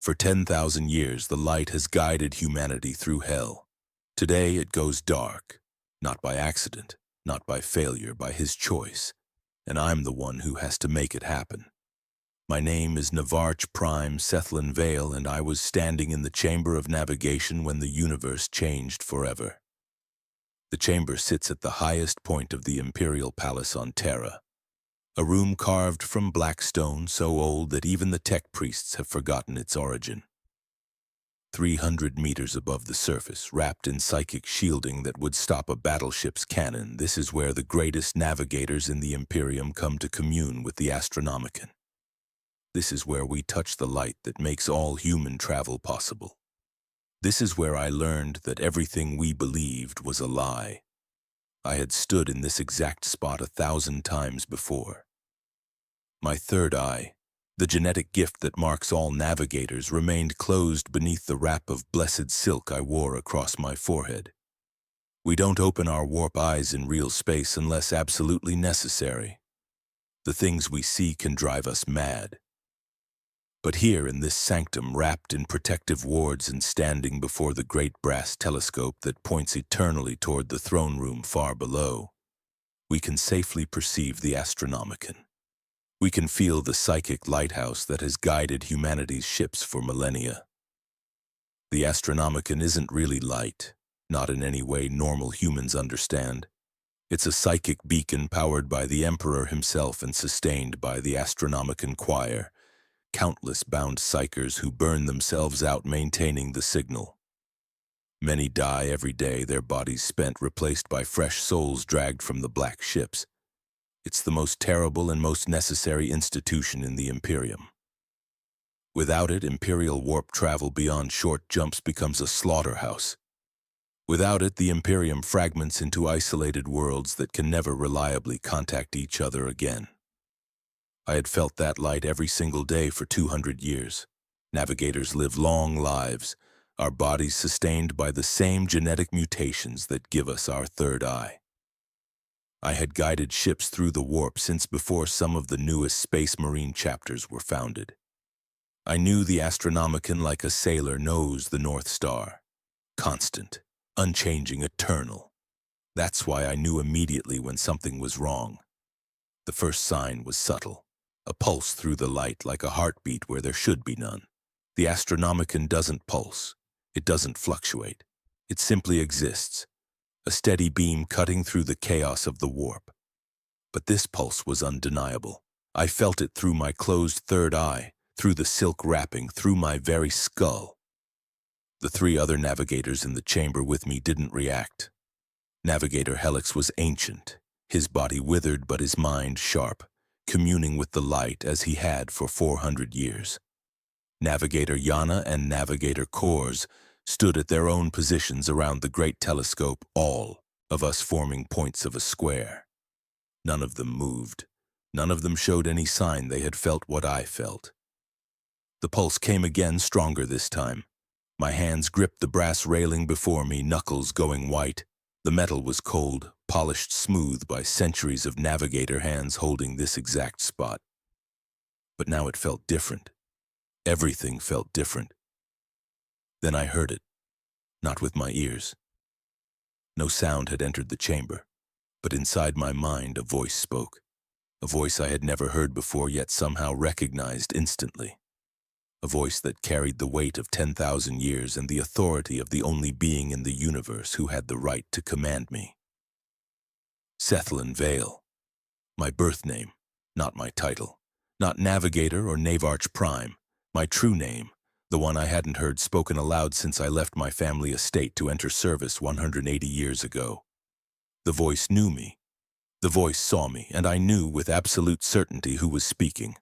For 10,000 years, the light has guided humanity through hell. Today, it goes dark, not by accident, not by failure, by his choice. And I'm the one who has to make it happen. My name is Navarch Prime Sethlin Vale, and I was standing in the Chamber of Navigation when the universe changed forever. The chamber sits at the highest point of the Imperial Palace on Terra, a room carved from black stone so old that even the tech priests have forgotten its origin. 300 meters above the surface, wrapped in psychic shielding that would stop a battleship's cannon, this is where the greatest navigators in the Imperium come to commune with the Astronomican. This is where we touch the light that makes all human travel possible. This is where I learned that everything we believed was a lie. I had stood in this exact spot 1,000 times before. My third eye, the genetic gift that marks all navigators, remained closed beneath the wrap of blessed silk I wore across my forehead. We don't open our warp eyes in real space unless absolutely necessary. The things we see can drive us mad. But here in this sanctum, wrapped in protective wards and standing before the great brass telescope that points eternally toward the throne room far below, we can safely perceive the Astronomican. We can feel the psychic lighthouse that has guided humanity's ships for millennia. The Astronomican isn't really light, not in any way normal humans understand. It's a psychic beacon powered by the Emperor himself and sustained by the Astronomican choir, countless bound psychers who burn themselves out maintaining the signal. Many die every day, their bodies spent, replaced by fresh souls dragged from the black ships. It's the most terrible and most necessary institution in the Imperium. Without it, Imperial warp travel beyond short jumps becomes a slaughterhouse. Without it, the Imperium fragments into isolated worlds that can never reliably contact each other again. I had felt that light every single day for 200 years. Navigators live long lives, our bodies sustained by the same genetic mutations that give us our third eye. I had guided ships through the warp since before some of the newest Space Marine chapters were founded. I knew the Astronomican like a sailor knows the North Star. Constant, unchanging, eternal. That's why I knew immediately when something was wrong. The first sign was subtle, a pulse through the light like a heartbeat where there should be none. The Astronomican doesn't pulse. It doesn't fluctuate. It simply exists. A steady beam cutting through the chaos of the warp. But this pulse was undeniable. I felt it through my closed third eye, through the silk wrapping, through my very skull. The 3 other navigators in the chamber with me didn't react. Navigator Helix was ancient, his body withered but his mind sharp, communing with the light as he had for 400 years. Navigator Yana and Navigator Kors stood at their own positions around the great telescope, all of us forming points of a square. None of them moved. None of them showed any sign they had felt what I felt. The pulse came again, stronger this time. My hands gripped the brass railing before me, knuckles going white. The metal was cold, polished smooth by centuries of navigator hands holding this exact spot. But now it felt different. Everything felt different. Then I heard it, not with my ears. No sound had entered the chamber, but inside my mind a voice spoke, a voice I had never heard before yet somehow recognized instantly, a voice that carried the weight of 10,000 years and the authority of the only being in the universe who had the right to command me. Sethlin Vale, my birth name, not my title, not Navigator or Navarch Prime, my true name, the one I hadn't heard spoken aloud since I left my family estate to enter service 180 years ago. The voice knew me. The voice saw me, and I knew with absolute certainty who was speaking.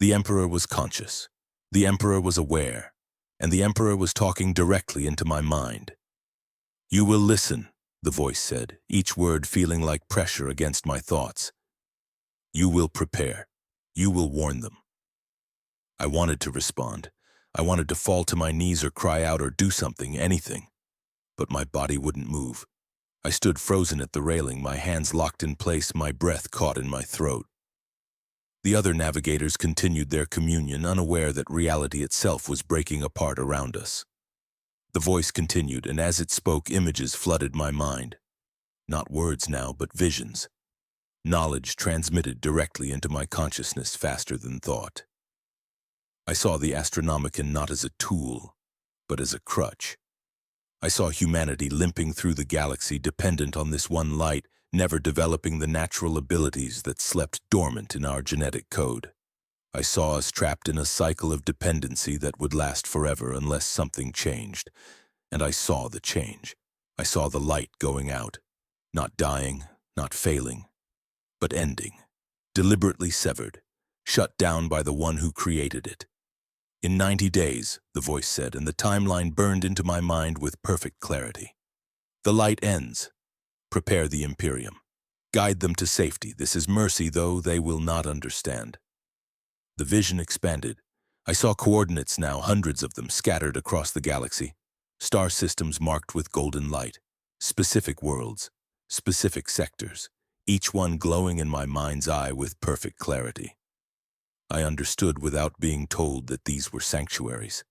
The Emperor was conscious. The Emperor was aware. And the Emperor was talking directly into my mind. "You will listen," the voice said, each word feeling like pressure against my thoughts. "You will prepare. You will warn them." I wanted to respond. I wanted to fall to my knees or cry out or do something, anything. But my body wouldn't move. I stood frozen at the railing, my hands locked in place, my breath caught in my throat. The other navigators continued their communion, unaware that reality itself was breaking apart around us. The voice continued, and as it spoke, images flooded my mind. Not words now, but visions. Knowledge transmitted directly into my consciousness faster than thought. I saw the Astronomican not as a tool, but as a crutch. I saw humanity limping through the galaxy, dependent on this one light, never developing the natural abilities that slept dormant in our genetic code. I saw us trapped in a cycle of dependency that would last forever unless something changed. And I saw the change. I saw the light going out, not dying, not failing, but ending, deliberately severed, shut down by the one who created it. In 90 days, the voice said, and the timeline burned into my mind with perfect clarity. The light ends. Prepare the Imperium. Guide them to safety. This is mercy, though they will not understand. The vision expanded. I saw coordinates now, hundreds of them, scattered across the galaxy. Star systems marked with golden light. Specific worlds. Specific sectors. Each one glowing in my mind's eye with perfect clarity. I understood without being told that these were sanctuaries.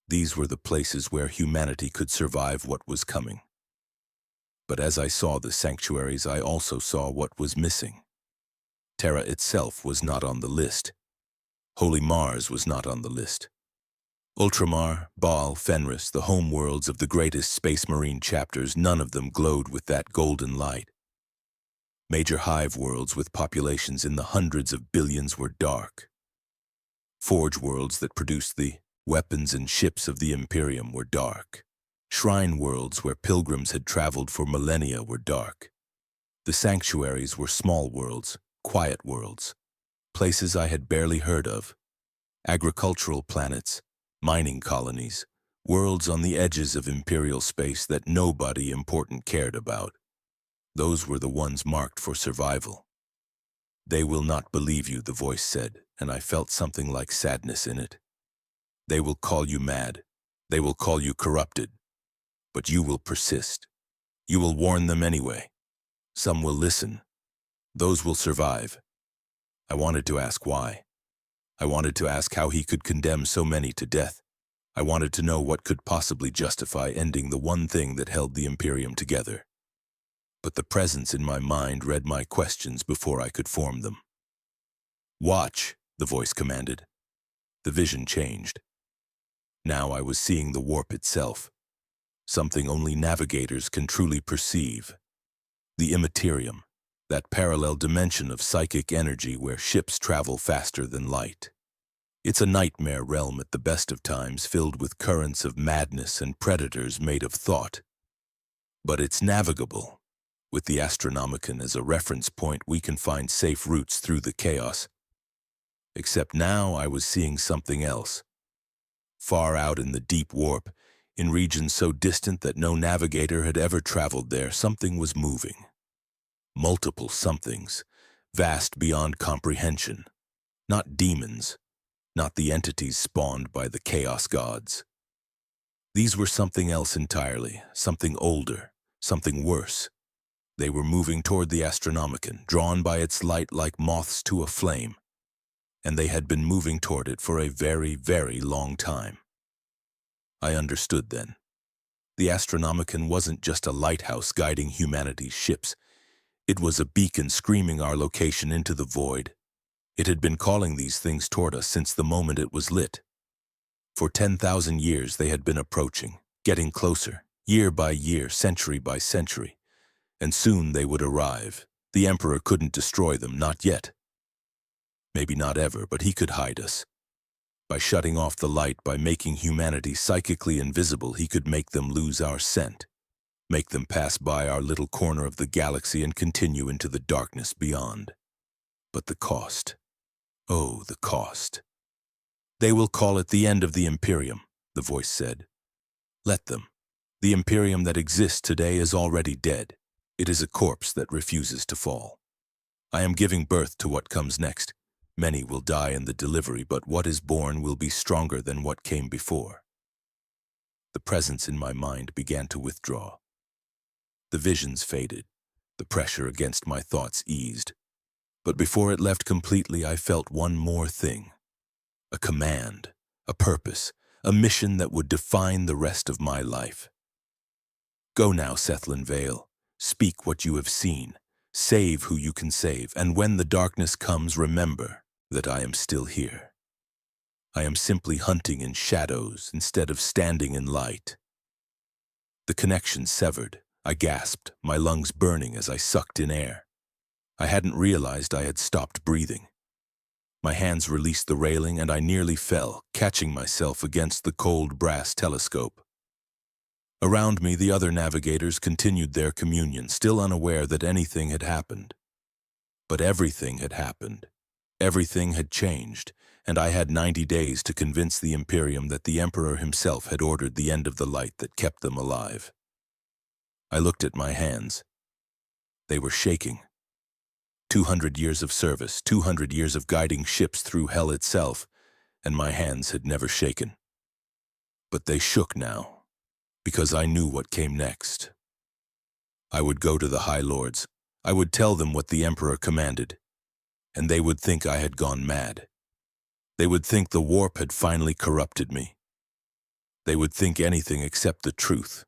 These were the places where humanity could survive what was coming. But as I saw the sanctuaries, I also saw what was missing. Terra itself was not on the list. Holy Mars was not on the list. Ultramar, Baal, Fenris, the home worlds of the greatest space marine chapters, none of them glowed with that golden light. Major hive worlds with populations in the hundreds of billions were dark. Forge worlds that produced the weapons and ships of the Imperium were dark. Shrine worlds where pilgrims had traveled for millennia were dark. The sanctuaries were small worlds, quiet worlds, places I had barely heard of. Agricultural planets, mining colonies, worlds on the edges of imperial space that nobody important cared about. Those were the ones marked for survival. They will not believe you, the voice said, and I felt something like sadness in it. They will call you mad. They will call you corrupted. But you will persist. You will warn them anyway. Some will listen. Those will survive. I wanted to ask why. I wanted to ask how he could condemn so many to death. I wanted to know what could possibly justify ending the one thing that held the Imperium together. But the presence in my mind read my questions before I could form them. Watch, the voice commanded. The vision changed. Now I was seeing the warp itself, something only navigators can truly perceive. The Imperium, that parallel dimension of psychic energy where ships travel faster than light. It's a nightmare realm at the best of times, filled with currents of madness and predators made of thought. But it's navigable. With the Astronomican as a reference point, we can find safe routes through the chaos. Except now I was seeing something else. Far out in the deep warp, in regions so distant that no navigator had ever traveled there, something was moving. Multiple somethings, vast beyond comprehension. Not demons, not the entities spawned by the chaos gods. These were something else entirely, something older, something worse. They were moving toward the Astronomican, drawn by its light like moths to a flame. And they had been moving toward it for a very, very long time. I understood then. The Astronomican wasn't just a lighthouse guiding humanity's ships. It was a beacon screaming our location into the void. It had been calling these things toward us since the moment it was lit. For 10,000 years they had been approaching, getting closer, year by year, century by century. And soon they would arrive. The Emperor couldn't destroy them, not yet. Maybe not ever, but he could hide us. By shutting off the light, by making humanity psychically invisible, he could make them lose our scent, make them pass by our little corner of the galaxy and continue into the darkness beyond. But the cost. Oh, the cost. They will call it the end of the Imperium, the voice said. Let them. The Imperium that exists today is already dead. It is a corpse that refuses to fall. I am giving birth to what comes next. Many will die in the delivery, but what is born will be stronger than what came before. The presence in my mind began to withdraw. The visions faded. The pressure against my thoughts eased. But before it left completely, I felt one more thing. A command, a purpose, a mission that would define the rest of my life. Go now, Sethlin Vale. Speak what you have seen. Save who you can save, and when the darkness comes, remember that I am still here. I am simply hunting in shadows instead of standing in light. The connection severed. I gasped, my lungs burning as I sucked in air. I hadn't realized I had stopped breathing. My hands released the railing and I nearly fell, catching myself against the cold brass telescope. Around me, the other navigators continued their communion, still unaware that anything had happened. But everything had happened. Everything had changed, and I had 90 days to convince the Imperium that the Emperor himself had ordered the end of the light that kept them alive. I looked at my hands. They were shaking. 200 years of service, 200 years of guiding ships through hell itself, and my hands had never shaken. But they shook now, because I knew what came next. I would go to the High Lords. I would tell them what the Emperor commanded, and they would think I had gone mad. They would think the warp had finally corrupted me. They would think anything except the truth,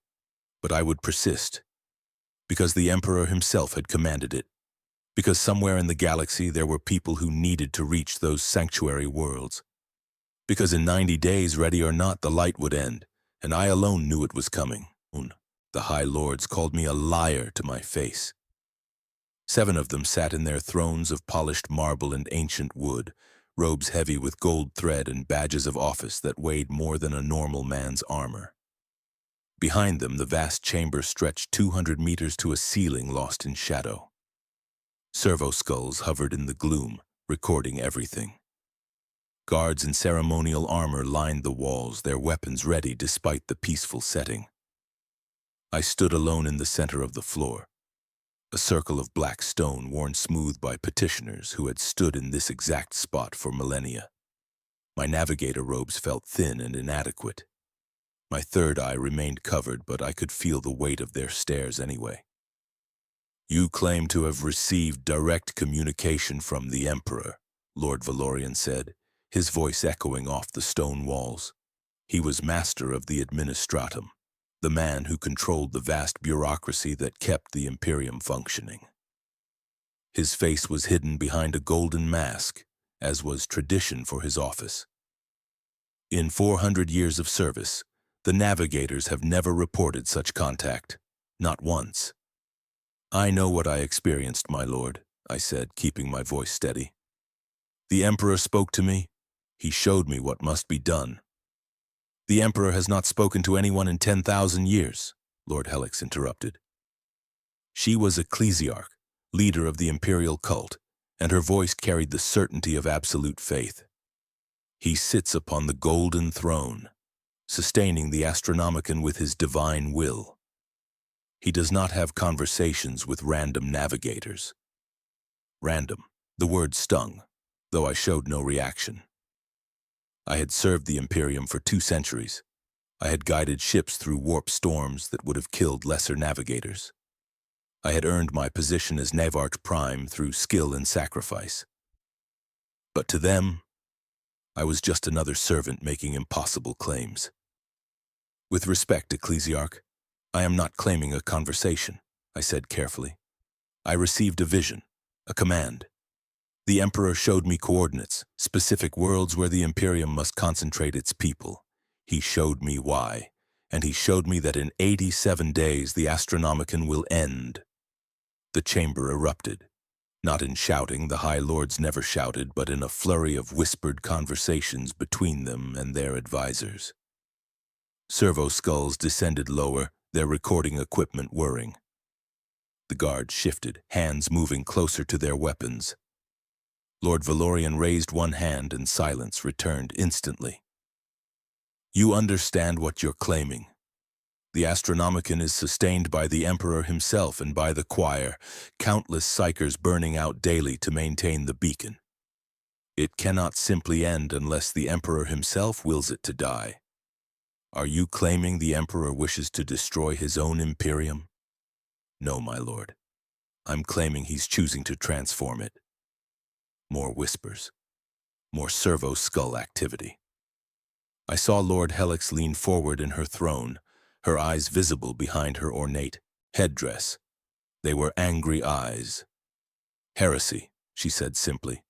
but I would persist, because the Emperor himself had commanded it. Because somewhere in the galaxy there were people who needed to reach those sanctuary worlds. Because in 90 days, ready or not, the light would end, and I alone knew it was coming. The High Lords called me a liar to my face. 7 of them sat in their thrones of polished marble and ancient wood, robes heavy with gold thread and badges of office that weighed more than a normal man's armor. Behind them, the vast chamber stretched 200 meters to a ceiling lost in shadow. Servo skulls hovered in the gloom, recording everything. Guards in ceremonial armor lined the walls, their weapons ready despite the peaceful setting. I stood alone in the center of the floor, a circle of black stone worn smooth by petitioners who had stood in this exact spot for millennia. My navigator robes felt thin and inadequate. My third eye remained covered, but I could feel the weight of their stares anyway. You claim to have received direct communication from the Emperor, Lord Valorian said, his voice echoing off the stone walls. He was master of the Administratum, the man who controlled the vast bureaucracy that kept the Imperium functioning. His face was hidden behind a golden mask, as was tradition for his office. In 400 years of service, the navigators have never reported such contact, not once. I know what I experienced, my lord, I said, keeping my voice steady. The Emperor spoke to me. He showed me what must be done. The Emperor has not spoken to anyone in 10,000 years, Lord Helix interrupted. She was ecclesiarch, leader of the imperial cult, and her voice carried the certainty of absolute faith. He sits upon the golden throne, sustaining the Astronomican with his divine will. He does not have conversations with random navigators. Random. The word stung, though I showed no reaction. I had served the Imperium for 2 centuries. I had guided ships through warp storms that would have killed lesser navigators. I had earned my position as Navarch Prime through skill and sacrifice. But to them, I was just another servant making impossible claims. With respect, Ecclesiarch, I am not claiming a conversation, I said carefully. I received a vision, a command. The Emperor showed me coordinates, specific worlds where the Imperium must concentrate its people. He showed me why, and he showed me that in 87 days the Astronomican will end. The chamber erupted. Not in shouting, the High Lords never shouted, but in a flurry of whispered conversations between them and their advisors. Servo skulls descended lower, their recording equipment whirring. The guards shifted, hands moving closer to their weapons. Lord Valorian raised one hand and silence returned instantly. You understand what you're claiming. The Astronomican is sustained by the Emperor himself and by the choir, countless psychers burning out daily to maintain the beacon. It cannot simply end unless the Emperor himself wills it to die. Are you claiming the Emperor wishes to destroy his own Imperium? No, my lord. I'm claiming he's choosing to transform it. More whispers. More servo-skull activity. I saw Lord Helix lean forward in her throne, her eyes visible behind her ornate headdress. They were angry eyes. Heresy, she said simply.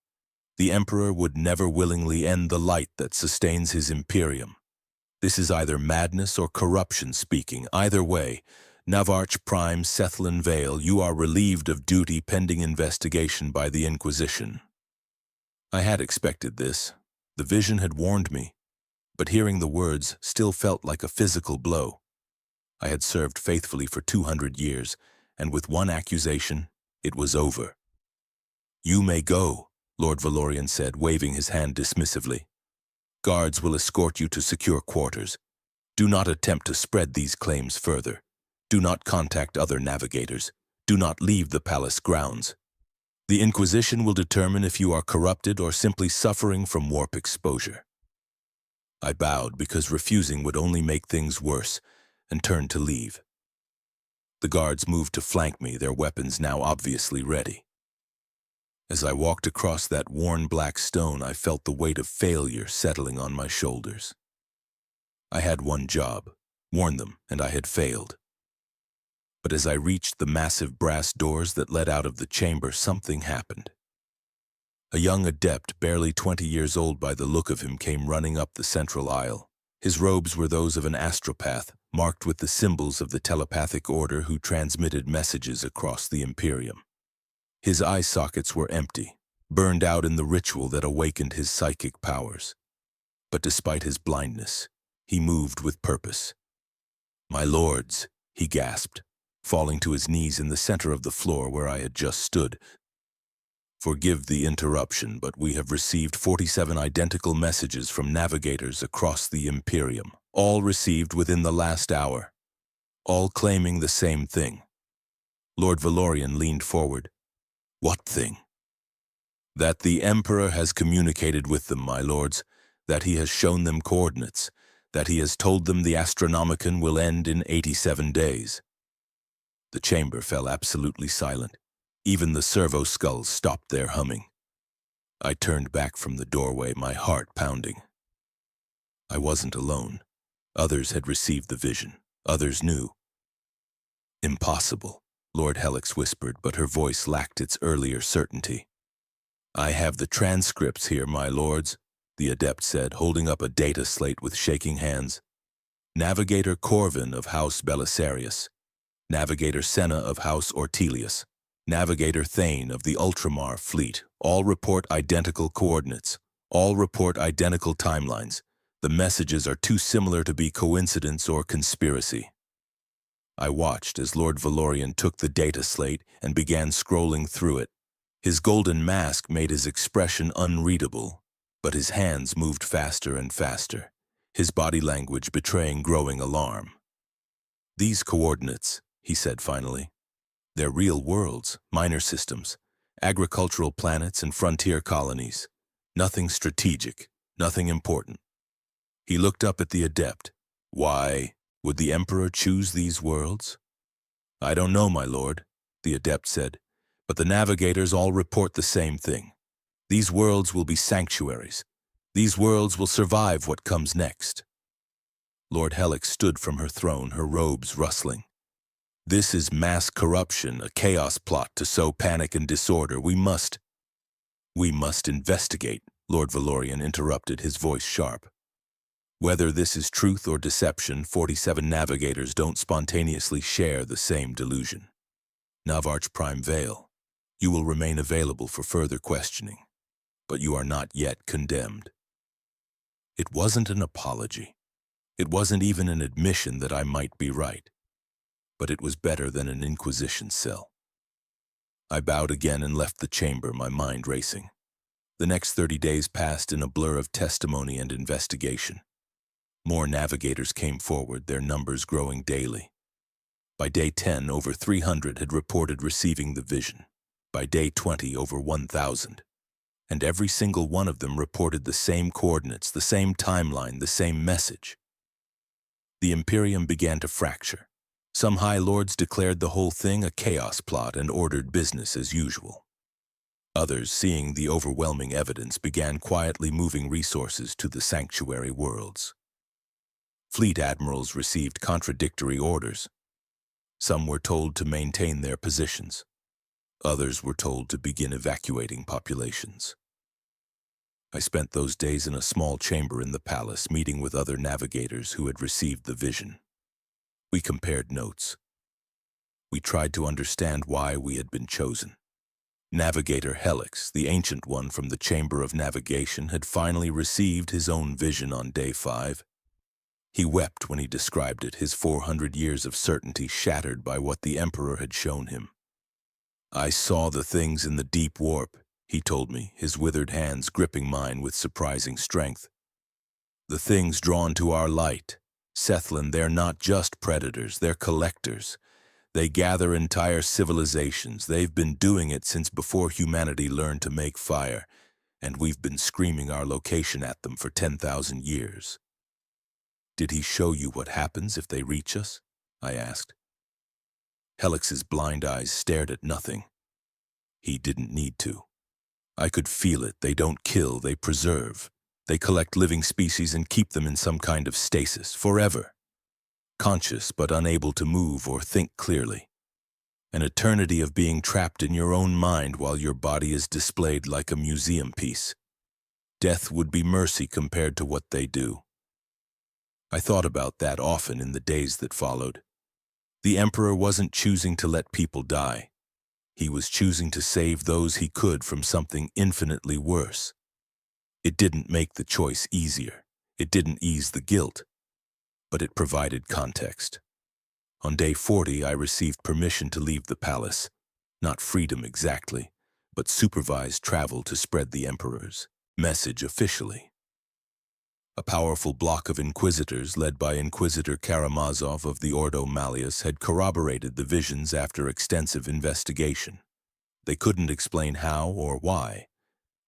The Emperor would never willingly end the light that sustains his Imperium. This is either madness or corruption speaking. Either way, Navarch Prime Sethlin Vale, you are relieved of duty pending investigation by the Inquisition. I had expected this. The vision had warned me, but hearing the words still felt like a physical blow. I had served faithfully for 200 years, and with one accusation, it was over. You may go, Lord Valorian said, waving his hand dismissively. Guards will escort you to secure quarters. Do not attempt to spread these claims further. Do not contact other navigators. Do not leave the palace grounds. The Inquisition will determine if you are corrupted or simply suffering from warp exposure. I bowed because refusing would only make things worse, and turned to leave. The guards moved to flank me, their weapons now obviously ready. As I walked across that worn black stone, I felt the weight of failure settling on my shoulders. I had one job, warn them, and I had failed. But as I reached the massive brass doors that led out of the chamber, something happened. A young adept, barely 20 years old by the look of him, came running up the central aisle. His robes were those of an astropath, marked with the symbols of the telepathic order who transmitted messages across the Imperium. His eye sockets were empty, burned out in the ritual that awakened his psychic powers. But despite his blindness, he moved with purpose. "My lords," he gasped, falling to his knees in the center of the floor where I had just stood. "Forgive the interruption, but we have received 47 identical messages from navigators across the Imperium, all received within the last hour, all claiming the same thing." Lord Valorian leaned forward. "What thing?" "That the Emperor has communicated with them, my lords, that he has shown them coordinates, that he has told them the Astronomican will end in 87 days. The chamber fell absolutely silent. Even the servo skulls stopped their humming. I turned back from the doorway, my heart pounding. I wasn't alone. Others had received the vision. Others knew. "Impossible," Lord Helix whispered, but her voice lacked its earlier certainty. "I have the transcripts here, my lords," the adept said, holding up a data slate with shaking hands. "Navigator Corvin of House Belisarius, Navigator Senna of House Ortelius, Navigator Thane of the Ultramar fleet, all report identical coordinates, all report identical timelines. The messages are too similar to be coincidence or conspiracy." I watched as Lord Valorian took the data slate and began scrolling through it. His golden mask made his expression unreadable, but his hands moved faster and faster, his body language betraying growing alarm. "These coordinates," he said finally, "they're real worlds, minor systems, agricultural planets and frontier colonies. Nothing strategic, nothing important." He looked up at the adept. "Why would the Emperor choose these worlds?" "I don't know, my lord," the adept said, "but the navigators all report the same thing. These worlds will be sanctuaries. These worlds will survive what comes next." Lord Helix stood from her throne, her robes rustling. "This is mass corruption, a chaos plot to sow panic and disorder. We must investigate," Lord Valorian interrupted, his voice sharp. "Whether this is truth or deception, 47 navigators don't spontaneously share the same delusion. Navarch Prime Vale, you will remain available for further questioning, but you are not yet condemned." It wasn't an apology. It wasn't even an admission that I might be right. But it was better than an Inquisition cell. I bowed again and left the chamber, my mind racing. The next 30 days passed in a blur of testimony and investigation. More navigators came forward, their numbers growing daily. By day 10, over 300 had reported receiving the vision. By day 20, over 1,000. And every single one of them reported the same coordinates, the same timeline, the same message. The Imperium began to fracture. Some high lords declared the whole thing a chaos plot and ordered business as usual. Others, seeing the overwhelming evidence, began quietly moving resources to the sanctuary worlds. Fleet admirals received contradictory orders. Some were told to maintain their positions. Others were told to begin evacuating populations. I spent those days in a small chamber in the palace, meeting with other navigators who had received the vision. We compared notes. We tried to understand why we had been chosen. Navigator Helix, the ancient one from the Chamber of Navigation, had finally received his own vision on day 5. He wept when he described it, his 400 years of certainty shattered by what the Emperor had shown him. "I saw the things in the deep warp," he told me, his withered hands gripping mine with surprising strength. "The things drawn to our light. Sethlin, they're not just predators, they're collectors. They gather entire civilizations. They've been doing it since before humanity learned to make fire, and we've been screaming our location at them for 10,000 years. "Did he show you what happens if they reach us?" I asked. Helix's blind eyes stared at nothing. He didn't need to. I could feel it. They don't kill, they preserve. They collect living species and keep them in some kind of stasis, forever. Conscious but unable to move or think clearly. An eternity of being trapped in your own mind while your body is displayed like a museum piece. Death would be mercy compared to what they do. I thought about that often in the days that followed. The Emperor wasn't choosing to let people die. He was choosing to save those he could from something infinitely worse. It didn't make the choice easier. It didn't ease the guilt. But it provided context. On day 40, I received permission to leave the palace. Not freedom exactly, but supervised travel to spread the Emperor's message officially. A powerful block of inquisitors, led by Inquisitor Karamazov of the Ordo Malleus, had corroborated the visions after extensive investigation. They couldn't explain how or why,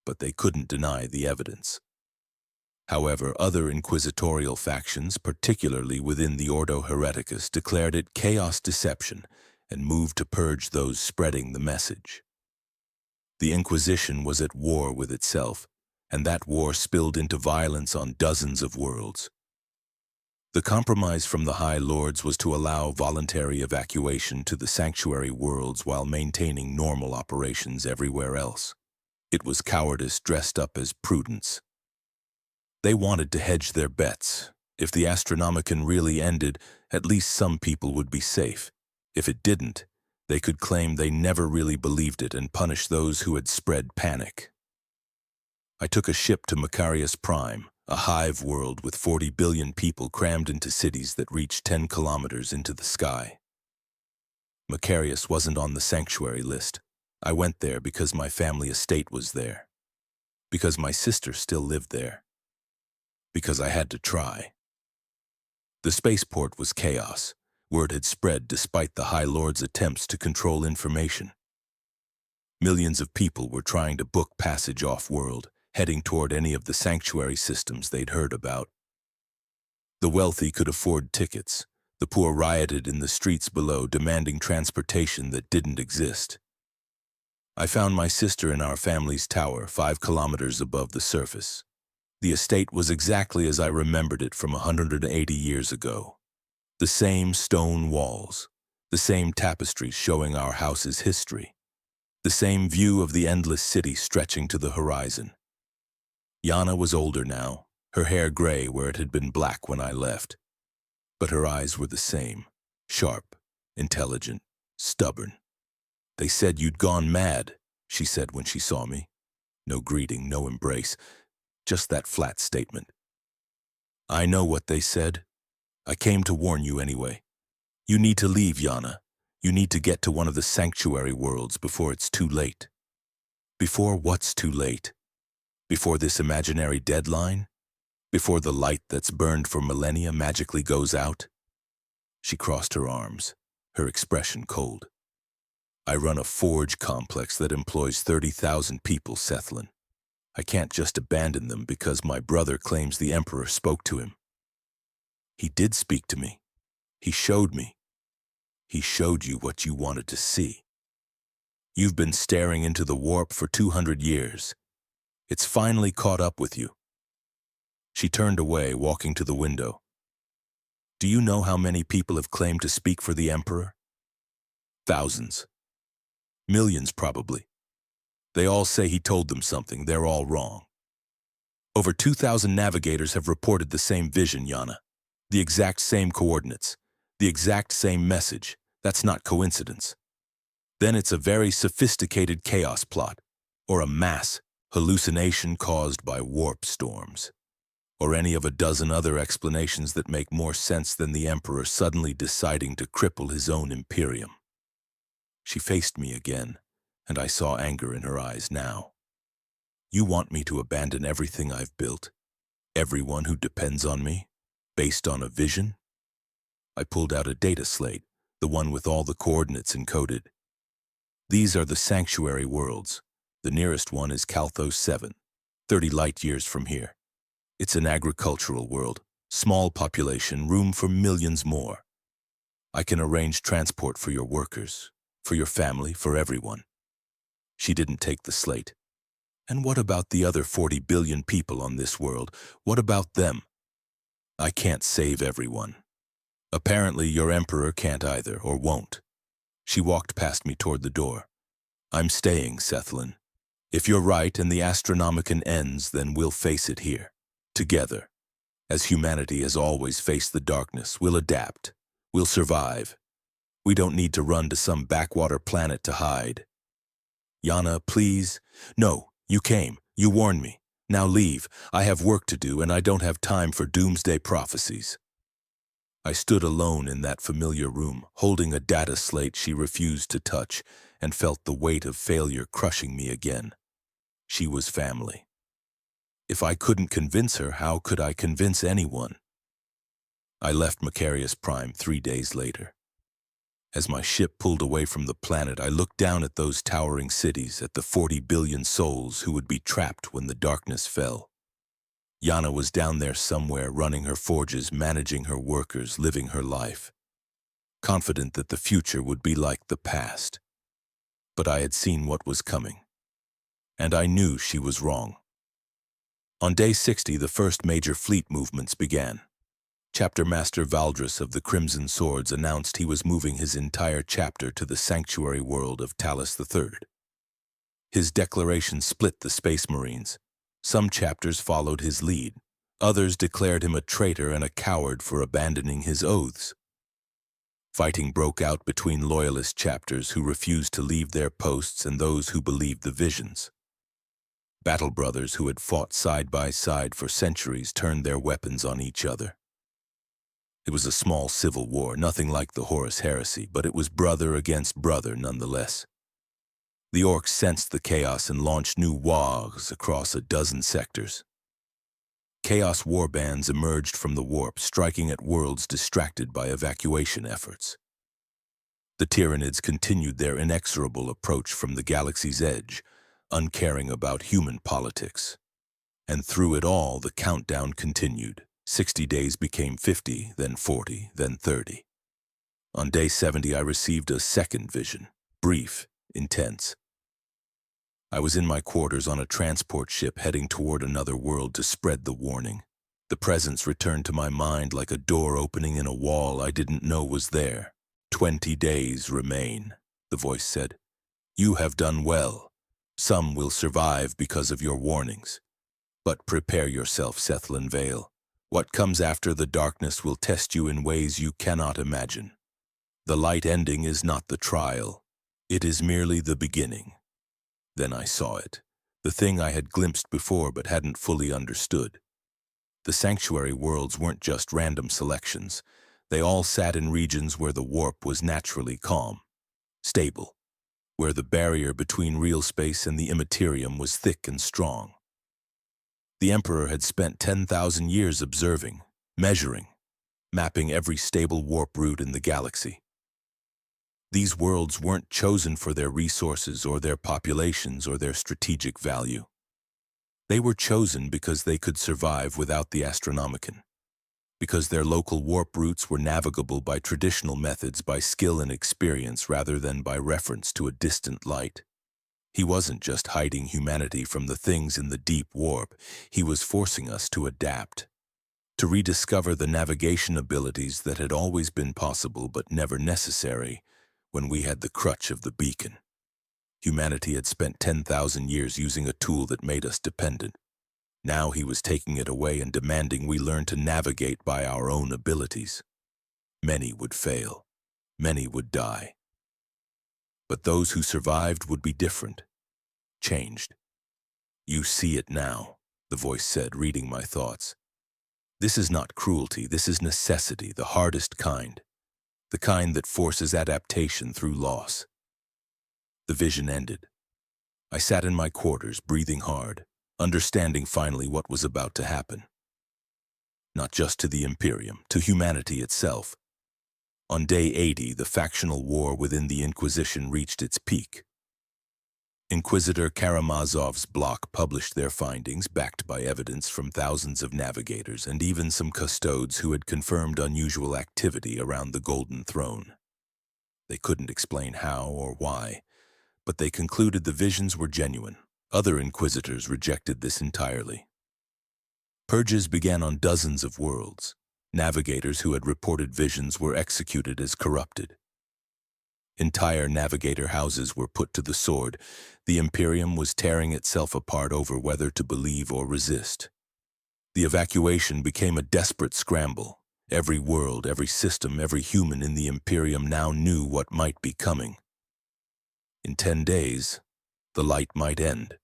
but they couldn't deny the evidence. However, other inquisitorial factions, particularly within the Ordo Hereticus, declared it chaos deception and moved to purge those spreading the message. The Inquisition was at war with itself, and that war spilled into violence on dozens of worlds. The compromise from the High Lords was to allow voluntary evacuation to the sanctuary worlds while maintaining normal operations everywhere else. It was cowardice dressed up as prudence. They wanted to hedge their bets. If the Astronomican really ended, at least some people would be safe. If it didn't, they could claim they never really believed it and punish those who had spread panic. I took a ship to Macarius Prime, a hive world with 40 billion people crammed into cities that reached 10 kilometers into the sky. Macarius wasn't on the sanctuary list. I went there because my family estate was there. Because my sister still lived there. Because I had to try. The spaceport was chaos. Word had spread despite the High Lord's attempts to control information. Millions of people were trying to book passage off-world, heading toward any of the sanctuary systems they'd heard about. The wealthy could afford tickets. The poor rioted in the streets below, demanding transportation that didn't exist. I found my sister in our family's tower, 5 kilometers above the surface. The estate was exactly as I remembered it from 180 years ago. The same stone walls, the same tapestries showing our house's history, the same view of the endless city stretching to the horizon. Yana was older now, her hair gray where it had been black when I left. But her eyes were the same, sharp, intelligent, stubborn. "They said you'd gone mad," she said when she saw me. No greeting, no embrace. Just that flat statement. "I know what they said. I came to warn you anyway. You need to leave, Yana. You need to get to one of the sanctuary worlds before it's too late." Before what's too late? Before this imaginary deadline? Before the light that's burned for millennia magically goes out? She crossed her arms, her expression cold. "I run a forge complex that employs 30,000 people, Sethlin. I can't just abandon them because my brother claims the Emperor spoke to him." "He did speak to me. He showed me. He showed you what you wanted to see. You've been staring into the warp for 200 years. It's finally caught up with you. She turned away, walking to the window. Do you know how many people have claimed to speak for the Emperor? Thousands. Millions, probably. They all say he told them something. They're all wrong. Over 2,000 navigators have reported the same vision, Yana. The exact same coordinates. The exact same message. That's not coincidence. Then it's a very sophisticated chaos plot, or a mass hallucination caused by warp storms, or any of a dozen other explanations that make more sense than the Emperor suddenly deciding to cripple his own Imperium. She faced me again, and I saw anger in her eyes now. You want me to abandon everything I've built, everyone who depends on me, based on a vision? I pulled out a data slate, the one with all the coordinates encoded. These are the sanctuary worlds. The nearest one is Calthos 7, 30 light years from here. It's an agricultural world, small population, room for millions more. I can arrange transport for your workers, for your family, for everyone. She didn't take the slate. And what about the other 40 billion people on this world? What about them? I can't save everyone. Apparently your Emperor can't either, or won't. She walked past me toward the door. I'm staying, Sethlin. If you're right and the Astronomican ends, then we'll face it here, together. As humanity has always faced the darkness, we'll adapt. We'll survive. We don't need to run to some backwater planet to hide. Yana, please. No, you came. You warned me. Now leave. I have work to do, and I don't have time for doomsday prophecies. I stood alone in that familiar room, holding a data slate she refused to touch, and felt the weight of failure crushing me again. She was family. If I couldn't convince her, how could I convince anyone? I left Macarius Prime 3 days later. As my ship pulled away from the planet, I looked down at those towering cities, at the 40 billion souls who would be trapped when the darkness fell. Yana was down there somewhere, running her forges, managing her workers, living her life, confident that the future would be like the past. But I had seen what was coming, and I knew she was wrong. On day 60, the first major fleet movements began. Chapter Master Valdris of the Crimson Swords announced he was moving his entire chapter to the sanctuary world of Talos III. His declaration split the Space Marines. Some chapters followed his lead. Others declared him a traitor and a coward for abandoning his oaths. Fighting broke out between loyalist chapters who refused to leave their posts and those who believed the visions. Battle brothers who had fought side by side for centuries turned their weapons on each other. It was a small civil war, nothing like the Horus Heresy, but it was brother against brother nonetheless. The orcs sensed the chaos and launched new wars across a dozen sectors. Chaos warbands emerged from the warp, striking at worlds distracted by evacuation efforts. The Tyranids continued their inexorable approach from the galaxy's edge, uncaring about human politics. And through it all, the countdown continued. 60 days became 50, then 40, then 30. On day 70, I received a second vision, brief, intense. I was in my quarters on a transport ship heading toward another world to spread the warning. The presence returned to my mind like a door opening in a wall I didn't know was there. 20 days remain, the voice said. You have done well. Some will survive because of your warnings. But prepare yourself, Sethlin Vale. What comes after the darkness will test you in ways you cannot imagine. The light ending is not the trial. It is merely the beginning. Then I saw it, the thing I had glimpsed before but hadn't fully understood. The sanctuary worlds weren't just random selections. They all sat in regions where the warp was naturally calm, stable, where the barrier between real space and the immaterium was thick and strong. The Emperor had spent 10,000 years observing, measuring, mapping every stable warp route in the galaxy. These worlds weren't chosen for their resources or their populations or their strategic value. They were chosen because they could survive without the Astronomican, because their local warp routes were navigable by traditional methods, by skill and experience rather than by reference to a distant light. He wasn't just hiding humanity from the things in the deep warp, he was forcing us to adapt, to rediscover the navigation abilities that had always been possible but never necessary when we had the crutch of the beacon. Humanity had spent 10,000 years using a tool that made us dependent. Now he was taking it away and demanding we learn to navigate by our own abilities. Many would fail. Many would die. But those who survived would be different, changed. "You see it now," the voice said, reading my thoughts. "This is not cruelty, this is necessity, the hardest kind. The kind that forces adaptation through loss." The vision ended. I sat in my quarters, breathing hard, understanding finally what was about to happen. Not just to the Imperium, to humanity itself. On day 80, the factional war within the Inquisition reached its peak. Inquisitor Karamazov's bloc published their findings, backed by evidence from thousands of navigators and even some custodes who had confirmed unusual activity around the Golden Throne. They couldn't explain how or why, but they concluded the visions were genuine. Other inquisitors rejected this entirely. Purges began on dozens of worlds. Navigators who had reported visions were executed as corrupted. Entire navigator houses were put to the sword. The Imperium was tearing itself apart over whether to believe or resist. The evacuation became a desperate scramble. Every world, every system, every human in the Imperium now knew what might be coming. In 10 days, the light might end.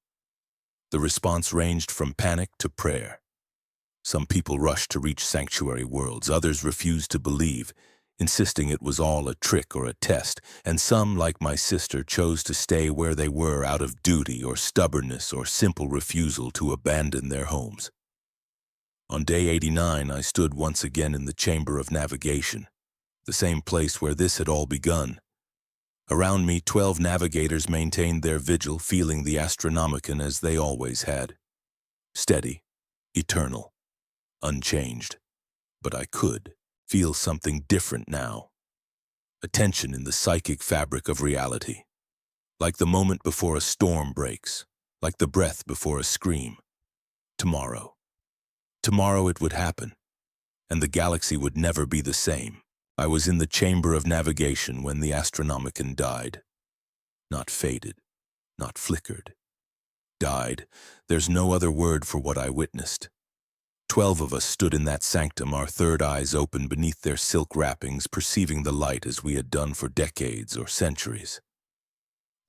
The response ranged from panic to prayer. Some people rushed to reach sanctuary worlds, others refused to believe, insisting it was all a trick or a test, and some, like my sister, chose to stay where they were out of duty or stubbornness or simple refusal to abandon their homes. On day 89, I stood once again in the chamber of navigation, the same place where this had all begun. Around me, 12 navigators maintained their vigil, feeling the Astronomican as they always had. Steady, eternal, unchanged. But I could feel something different now. A tension in the psychic fabric of reality. Like the moment before a storm breaks, like the breath before a scream. Tomorrow. Tomorrow it would happen, and the galaxy would never be the same. I was in the chamber of navigation when the Astronomican died. Not faded, not flickered. Died. There's no other word for what I witnessed. 12 of us stood in that sanctum, our third eyes open beneath their silk wrappings, perceiving the light as we had done for decades or centuries.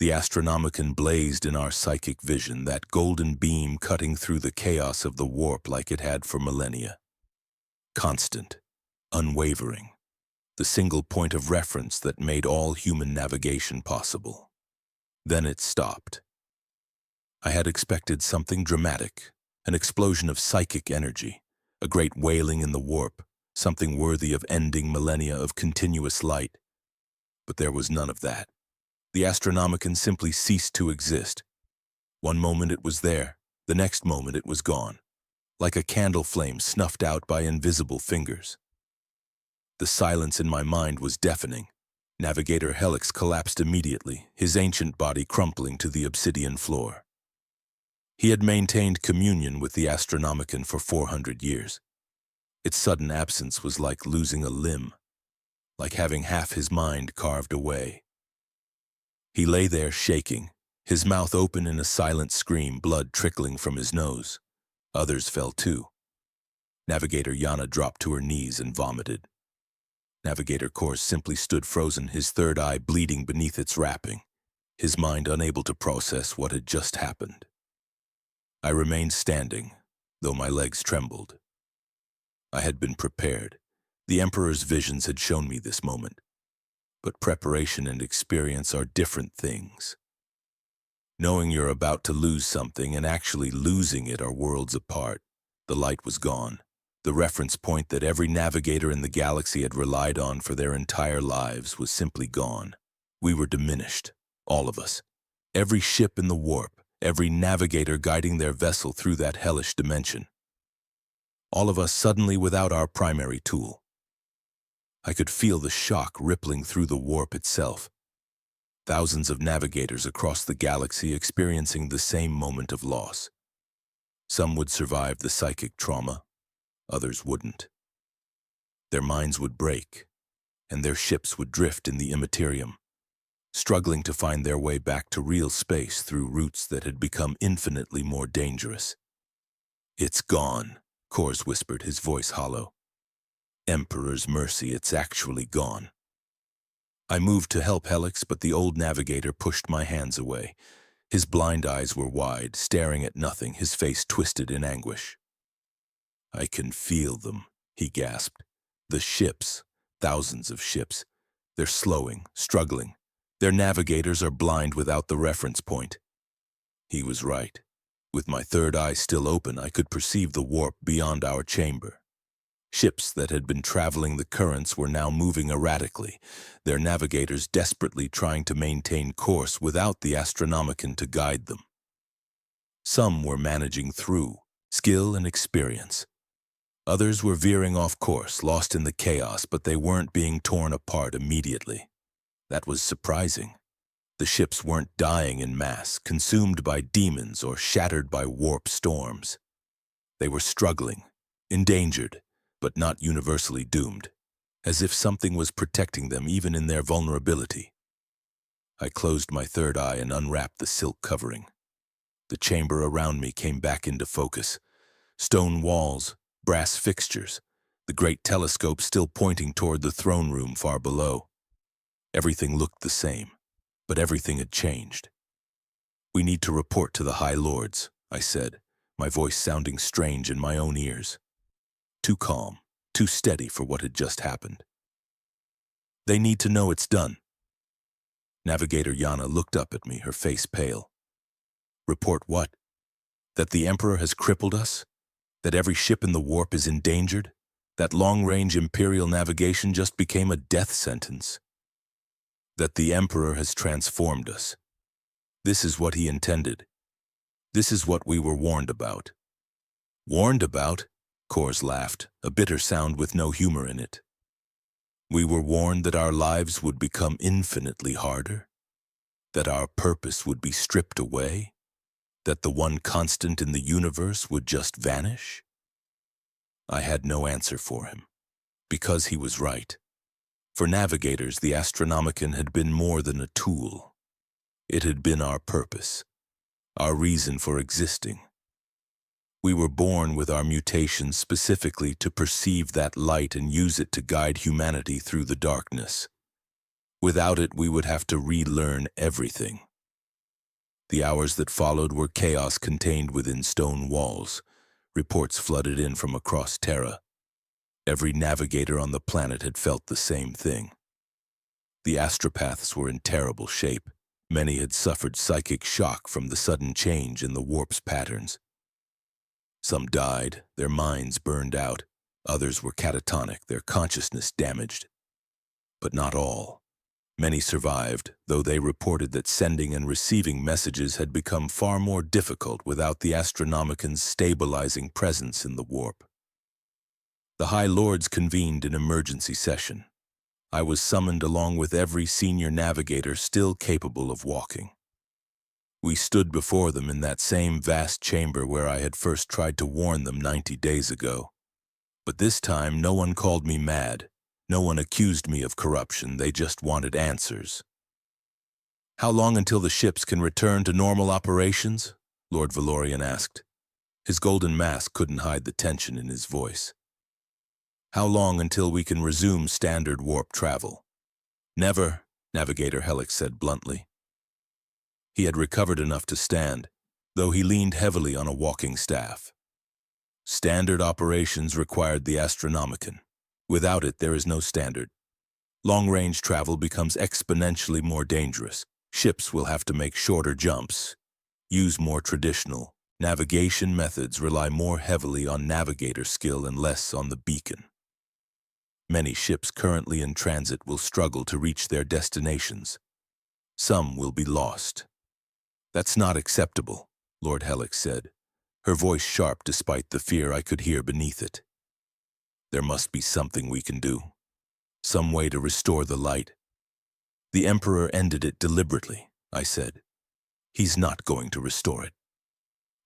The Astronomican blazed in our psychic vision, that golden beam cutting through the chaos of the warp like it had for millennia. Constant, unwavering, the single point of reference that made all human navigation possible. Then it stopped. I had expected something dramatic, an explosion of psychic energy, a great wailing in the warp, something worthy of ending millennia of continuous light. But there was none of that. The Astronomican simply ceased to exist. One moment it was there, the next moment it was gone, like a candle flame snuffed out by invisible fingers. The silence in my mind was deafening. Navigator Helix collapsed immediately, his ancient body crumpling to the obsidian floor. He had maintained communion with the Astronomican for 400 years. Its sudden absence was like losing a limb, like having half his mind carved away. He lay there shaking, his mouth open in a silent scream, blood trickling from his nose. Others fell too. Navigator Yana dropped to her knees and vomited. Navigator Kors simply stood frozen, his third eye bleeding beneath its wrapping, his mind unable to process what had just happened. I remained standing, though my legs trembled. I had been prepared. The Emperor's visions had shown me this moment. But preparation and experience are different things. Knowing you're about to lose something and actually losing it are worlds apart. The light was gone. The reference point that every navigator in the galaxy had relied on for their entire lives was simply gone. We were diminished, all of us. Every ship in the warp, every navigator guiding their vessel through that hellish dimension. All of us suddenly without our primary tool. I could feel the shock rippling through the warp itself. thousands of navigators across the galaxy experiencing the same moment of loss. Some would survive the psychic trauma, others wouldn't. Their minds would break, and their ships would drift in the Imperium, struggling to find their way back to real space through routes that had become infinitely more dangerous. "It's gone," Kors whispered, his voice hollow. "Emperor's mercy, it's actually gone." I moved to help Helix, but the old navigator pushed my hands away. His blind eyes were wide, staring at nothing, his face twisted in anguish. "I can feel them," he gasped. "The ships, thousands of ships. They're slowing, struggling. Their navigators are blind without the reference point." He was right. With my third eye still open, I could perceive the warp beyond our chamber. Ships that had been traveling the currents were now moving erratically, their navigators desperately trying to maintain course without the Astronomican to guide them. Some were managing through, skill and experience. Others were veering off course, lost in the chaos, but they weren't being torn apart immediately. That was surprising. The ships weren't dying in mass, consumed by demons or shattered by warp storms. They were struggling, endangered, but not universally doomed, as if something was protecting them even in their vulnerability. I closed my third eye and unwrapped the silk covering. The chamber around me came back into focus. Stone walls, brass fixtures, the great telescope still pointing toward the throne room far below. Everything looked the same, but everything had changed. "We need to report to the High Lords," I said, my voice sounding strange in my own ears. Too calm, too steady for what had just happened. "They need to know it's done." Navigator Yana looked up at me, her face pale. "Report what? That the Emperor has crippled us? That every ship in the warp is endangered? That long-range Imperial navigation just became a death sentence? That the Emperor has transformed us. This is what he intended. This is what we were warned about." "Warned about?" Kors laughed, a bitter sound with no humor in it. "We were warned that our lives would become infinitely harder, that our purpose would be stripped away, that the one constant in the universe would just vanish." I had no answer for him, because he was right. For navigators, the Astronomican had been more than a tool. It had been our purpose, our reason for existing. We were born with our mutations specifically to perceive that light and use it to guide humanity through the darkness. Without it, we would have to relearn everything. The hours that followed were chaos contained within stone walls. Reports flooded in from across Terra. Every navigator on the planet had felt the same thing. The astropaths were in terrible shape. Many had suffered psychic shock from the sudden change in the warp's patterns. Some died, their minds burned out. Others were catatonic, their consciousness damaged. But not all. Many survived, though they reported that sending and receiving messages had become far more difficult without the Astronomican's stabilizing presence in the warp. The High Lords convened an emergency session. I was summoned along with every senior navigator still capable of walking. We stood before them in that same vast chamber where I had first tried to warn them 90 days ago. But this time, no one called me mad. No one accused me of corruption. They just wanted answers. "How long until the ships can return to normal operations?" Lord Valorian asked. His golden mask couldn't hide the tension in his voice. "How long until we can resume standard warp travel?" "Never," Navigator Helix said bluntly. He had recovered enough to stand, though he leaned heavily on a walking staff. "Standard operations required the Astronomican. Without it, there is no standard. Long-range travel becomes exponentially more dangerous. Ships will have to make shorter jumps, use more traditional navigation methods, rely more heavily on navigator skill and less on the beacon. Many ships currently in transit will struggle to reach their destinations. Some will be lost." "That's not acceptable," Lord Helix said, her voice sharp despite the fear I could hear beneath it. "There must be something we can do. Some way to restore the light." The Emperor ended it deliberately, I said. He's not going to restore it.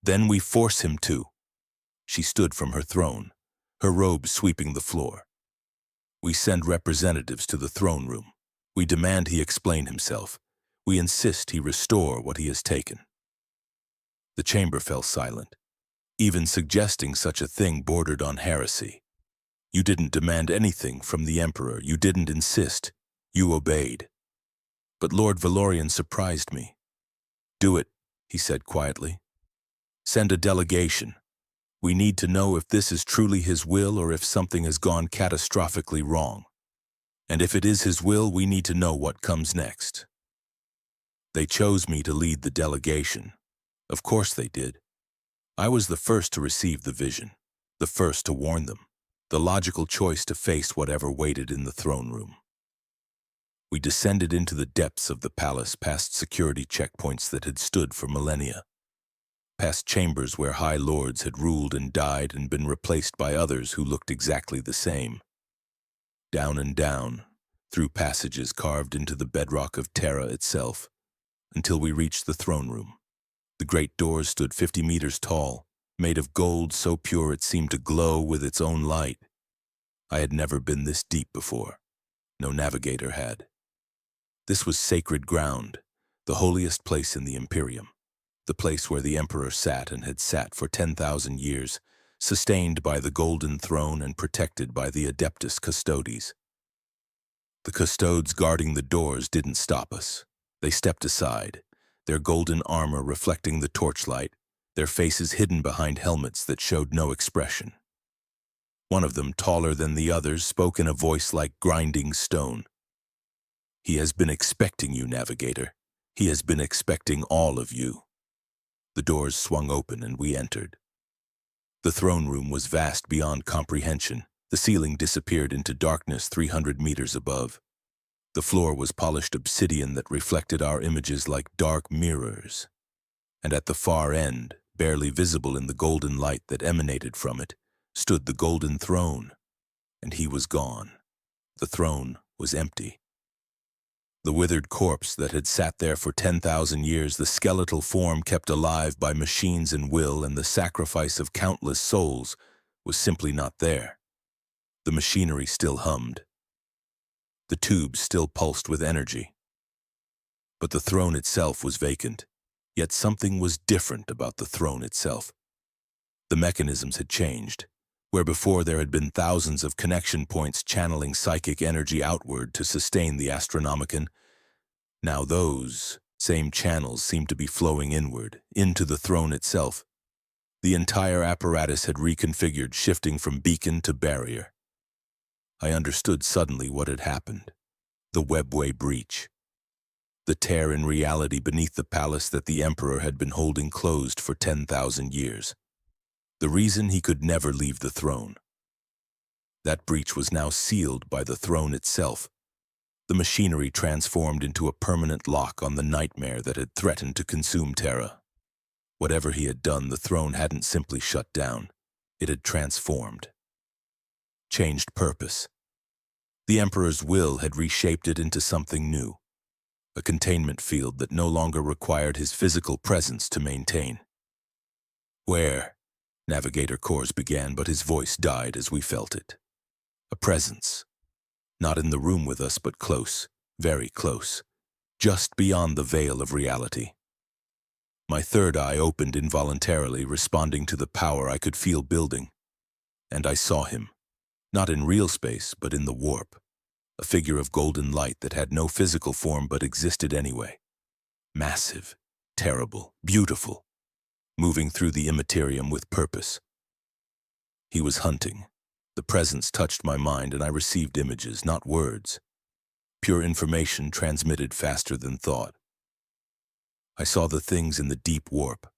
Then we force him to. She stood from her throne, her robe sweeping the floor. We send representatives to the throne room. We demand he explain himself. We insist he restore what he has taken. The chamber fell silent. Even suggesting such a thing bordered on heresy. You didn't demand anything from the Emperor. You didn't insist. You obeyed. But Lord Valorian surprised me. Do it, he said quietly. Send a delegation. We need to know if this is truly his will or if something has gone catastrophically wrong. And if it is his will, we need to know what comes next. They chose me to lead the delegation. Of course they did. I was the first to receive the vision, the first to warn them, the logical choice to face whatever waited in the throne room. We descended into the depths of the palace past security checkpoints that had stood for millennia, past chambers where high lords had ruled and died and been replaced by others who looked exactly the same. Down and down, through passages carved into the bedrock of Terra itself, until we reached the throne room. The great doors stood 50 meters tall, made of gold so pure it seemed to glow with its own light. I had never been this deep before. No navigator had. This was sacred ground, the holiest place in the Imperium, the place where the Emperor sat and had sat for 10,000 years, sustained by the golden throne and protected by the Adeptus Custodes. The custodes guarding the doors didn't stop us. They stepped aside, their golden armor reflecting the torchlight, their faces hidden behind helmets that showed no expression. One of them, taller than the others, spoke in a voice like grinding stone. He has been expecting you, Navigator. He has been expecting all of you. The doors swung open and we entered. The throne room was vast beyond comprehension. The ceiling disappeared into darkness 300 meters above. The floor was polished obsidian that reflected our images like dark mirrors. And at the far end, barely visible in the golden light that emanated from it, stood the golden throne. And he was gone. The throne was empty. The withered corpse that had sat there for 10,000 years, the skeletal form kept alive by machines and will and the sacrifice of countless souls, was simply not there. The machinery still hummed. The tubes still pulsed with energy. But the throne itself was vacant, yet something was different about the throne itself. The mechanisms had changed. Where before there had been thousands of connection points channeling psychic energy outward to sustain the Astronomican, now those same channels seemed to be flowing inward, into the throne itself. The entire apparatus had reconfigured, shifting from beacon to barrier. I understood suddenly what had happened. The webway breach. The tear in reality beneath the palace that the Emperor had been holding closed for 10,000 years. The reason he could never leave the throne. That breach was now sealed by the throne itself. The machinery transformed into a permanent lock on the nightmare that had threatened to consume Terra. Whatever he had done, the throne hadn't simply shut down. It had transformed. Changed purpose. The Emperor's will had reshaped it into something new. A containment field that no longer required his physical presence to maintain. Where? Navigator Kors began, but his voice died as we felt it. A presence. Not in the room with us, but close, very close, just beyond the veil of reality. My third eye opened involuntarily, responding to the power I could feel building. And I saw him, not in real space, but in the warp, a figure of golden light that had no physical form but existed anyway. Massive, terrible, beautiful. Moving through the immaterium with purpose. He was hunting. The presence touched my mind and I received images, not words. Pure information transmitted faster than thought. I saw the things in the deep warp,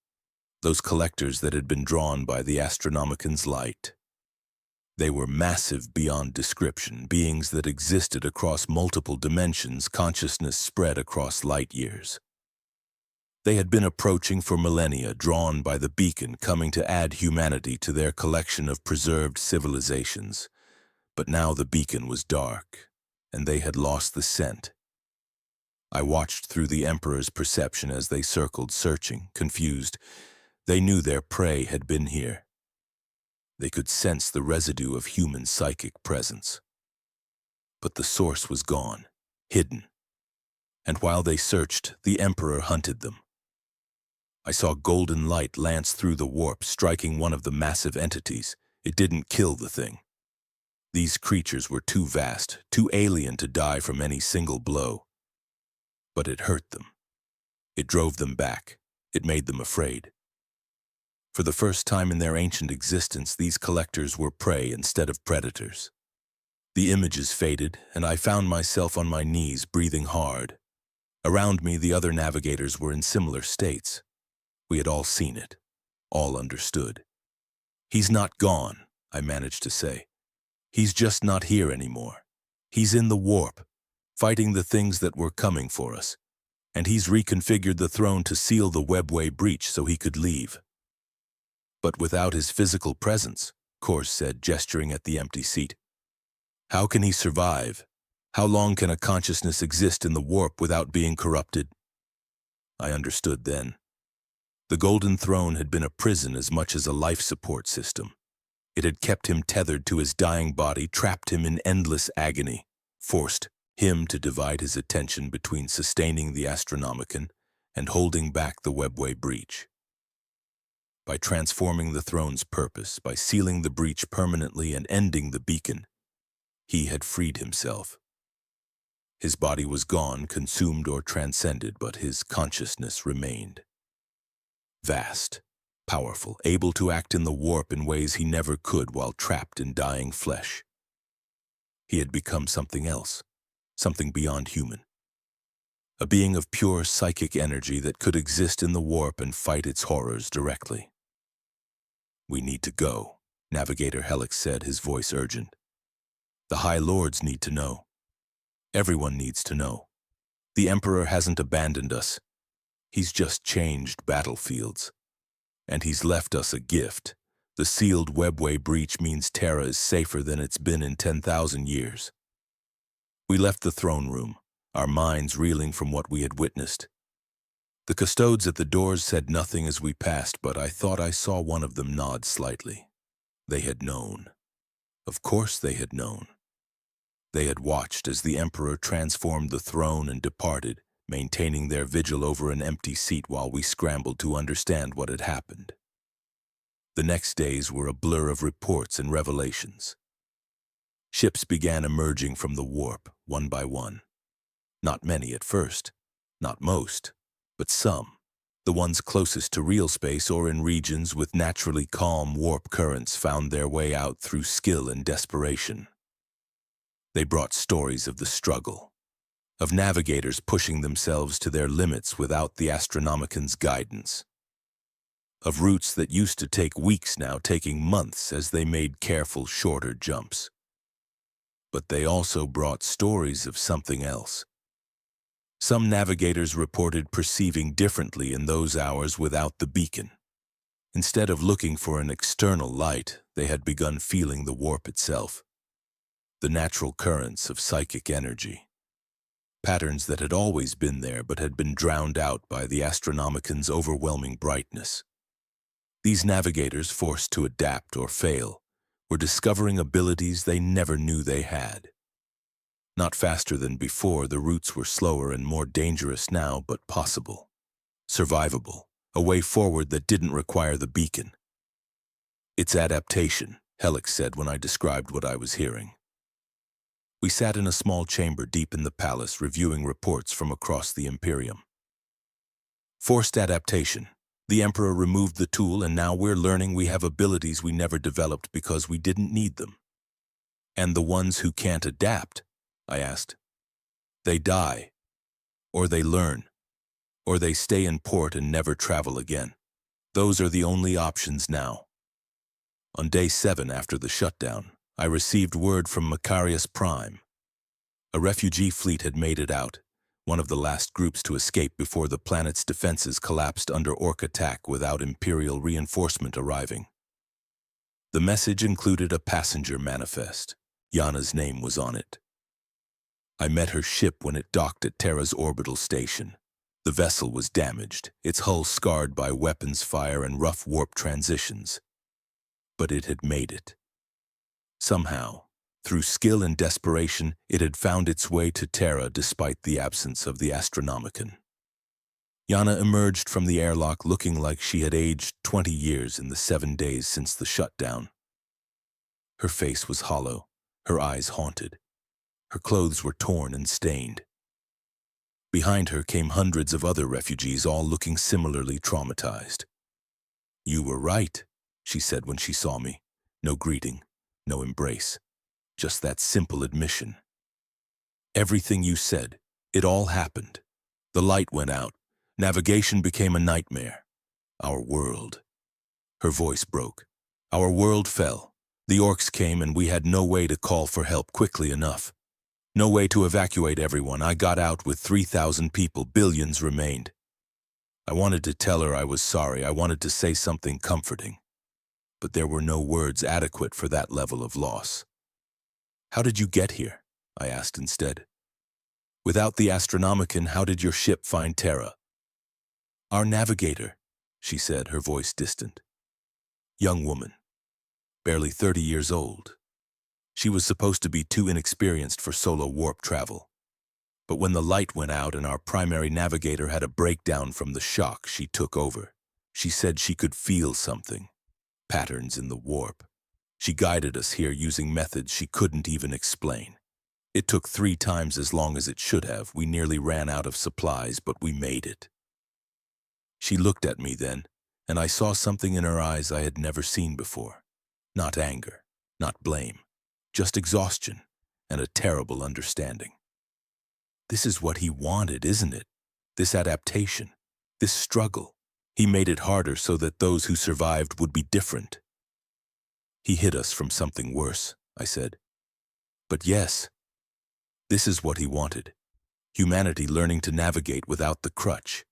those collectors that had been drawn by the Astronomican's light. They were massive beyond description, beings that existed across multiple dimensions, consciousness spread across light years. They had been approaching for millennia, drawn by the beacon coming to add humanity to their collection of preserved civilizations. But now the beacon was dark, and they had lost the scent. I watched through the Emperor's perception as they circled, searching, confused. They knew their prey had been here. They could sense the residue of human psychic presence. But the source was gone, hidden. And while they searched, the Emperor hunted them. I saw golden light lance through the warp, striking one of the massive entities. It didn't kill the thing. These creatures were too vast, too alien to die from any single blow. But it hurt them. It drove them back. It made them afraid. For the first time in their ancient existence, these collectors were prey instead of predators. The images faded, and I found myself on my knees, breathing hard. Around me, the other navigators were in similar states. We had all seen it, all understood. "He's not gone," I managed to say. "He's just not here anymore. He's in the warp, fighting the things that were coming for us. And he's reconfigured the throne to seal the webway breach so he could leave." "But without his physical presence," Kors said, gesturing at the empty seat. "How can he survive? How long can a consciousness exist in the warp without being corrupted?" I understood then. The Golden Throne had been a prison as much as a life support system. It had kept him tethered to his dying body, trapped him in endless agony, forced him to divide his attention between sustaining the Astronomican and holding back the webway breach. By transforming the throne's purpose, by sealing the breach permanently and ending the beacon, he had freed himself. His body was gone, consumed or transcended, but his consciousness remained. Vast, powerful, able to act in the warp in ways he never could while trapped in dying flesh. He had become something else, something beyond human. A being of pure psychic energy that could exist in the warp and fight its horrors directly. "We need to go," Navigator Helix said, his voice urgent. "The High Lords need to know. Everyone needs to know. The Emperor hasn't abandoned us. He's just changed battlefields. And he's left us a gift. The sealed webway breach means Terra is safer than it's been in 10,000 years." We left the throne room, our minds reeling from what we had witnessed. The custodes at the doors said nothing as we passed, but I thought I saw one of them nod slightly. They had known. Of course they had known. They had watched as the Emperor transformed the throne and departed, maintaining their vigil over an empty seat while we scrambled to understand what had happened. The next days were a blur of reports and revelations. Ships began emerging from the warp, one by one. Not many at first, not most, but some, the ones closest to real space or in regions with naturally calm warp currents, found their way out through skill and desperation. They brought stories of the struggle, of navigators pushing themselves to their limits without the Astronomican's guidance, of routes that used to take weeks now taking months as they made careful, shorter jumps. But they also brought stories of something else. Some navigators reported perceiving differently in those hours without the beacon. Instead of looking for an external light, they had begun feeling the warp itself, the natural currents of psychic energy. Patterns that had always been there but had been drowned out by the Astronomican's overwhelming brightness. These navigators, forced to adapt or fail, were discovering abilities they never knew they had. Not faster than before, the routes were slower and more dangerous now, but possible, survivable, a way forward that didn't require the beacon. "It's adaptation," Helix said when I described what I was hearing. We sat in a small chamber deep in the palace, reviewing reports from across the Imperium. "Forced adaptation. The Emperor removed the tool, and now we're learning we have abilities we never developed because we didn't need them." "And the ones who can't adapt?" I asked. "They die, or they learn, or they stay in port and never travel again. Those are the only options now." On day 7 after the shutdown, I received word from Macarius Prime. A refugee fleet had made it out, one of the last groups to escape before the planet's defenses collapsed under orc attack without Imperial reinforcement arriving. The message included a passenger manifest. Yana's name was on it. I met her ship when it docked at Terra's orbital station. The vessel was damaged, its hull scarred by weapons fire and rough warp transitions. But it had made it. Somehow, through skill and desperation, it had found its way to Terra despite the absence of the Astronomican. Yana emerged from the airlock looking like she had aged 20 years in the 7 days since the shutdown. Her face was hollow, her eyes haunted. Her clothes were torn and stained. Behind her came hundreds of other refugees, all looking similarly traumatized. "You were right," she said when she saw me. No greeting, no embrace, just that simple admission. "Everything you said, it all happened. The light went out. Navigation became a nightmare. Our world." Her voice broke. "Our world fell. The orcs came and we had no way to call for help quickly enough. No way to evacuate everyone. I got out with 3,000 people. Billions remained." I wanted to tell her I was sorry. I wanted to say something comforting. But there were no words adequate for that level of loss. "How did you get here?" I asked instead. "Without the Astronomican, how did your ship find Terra?" "Our navigator," she said, her voice distant. Young woman, barely 30 years old. She was supposed to be too inexperienced for solo warp travel. But when the light went out and our primary navigator had a breakdown from the shock, she took over. She said she could feel something, patterns in the warp. She guided us here using methods she couldn't even explain. It took 3 times as long as it should have. We nearly ran out of supplies, but we made it. She looked at me then, and I saw something in her eyes I had never seen before. Not anger, not blame, just exhaustion and a terrible understanding. "This is what he wanted, isn't it? This adaptation, this struggle. He made it harder so that those who survived would be different." "He hid us from something worse," I said. "But yes, this is what he wanted. Humanity learning to navigate without the crutch."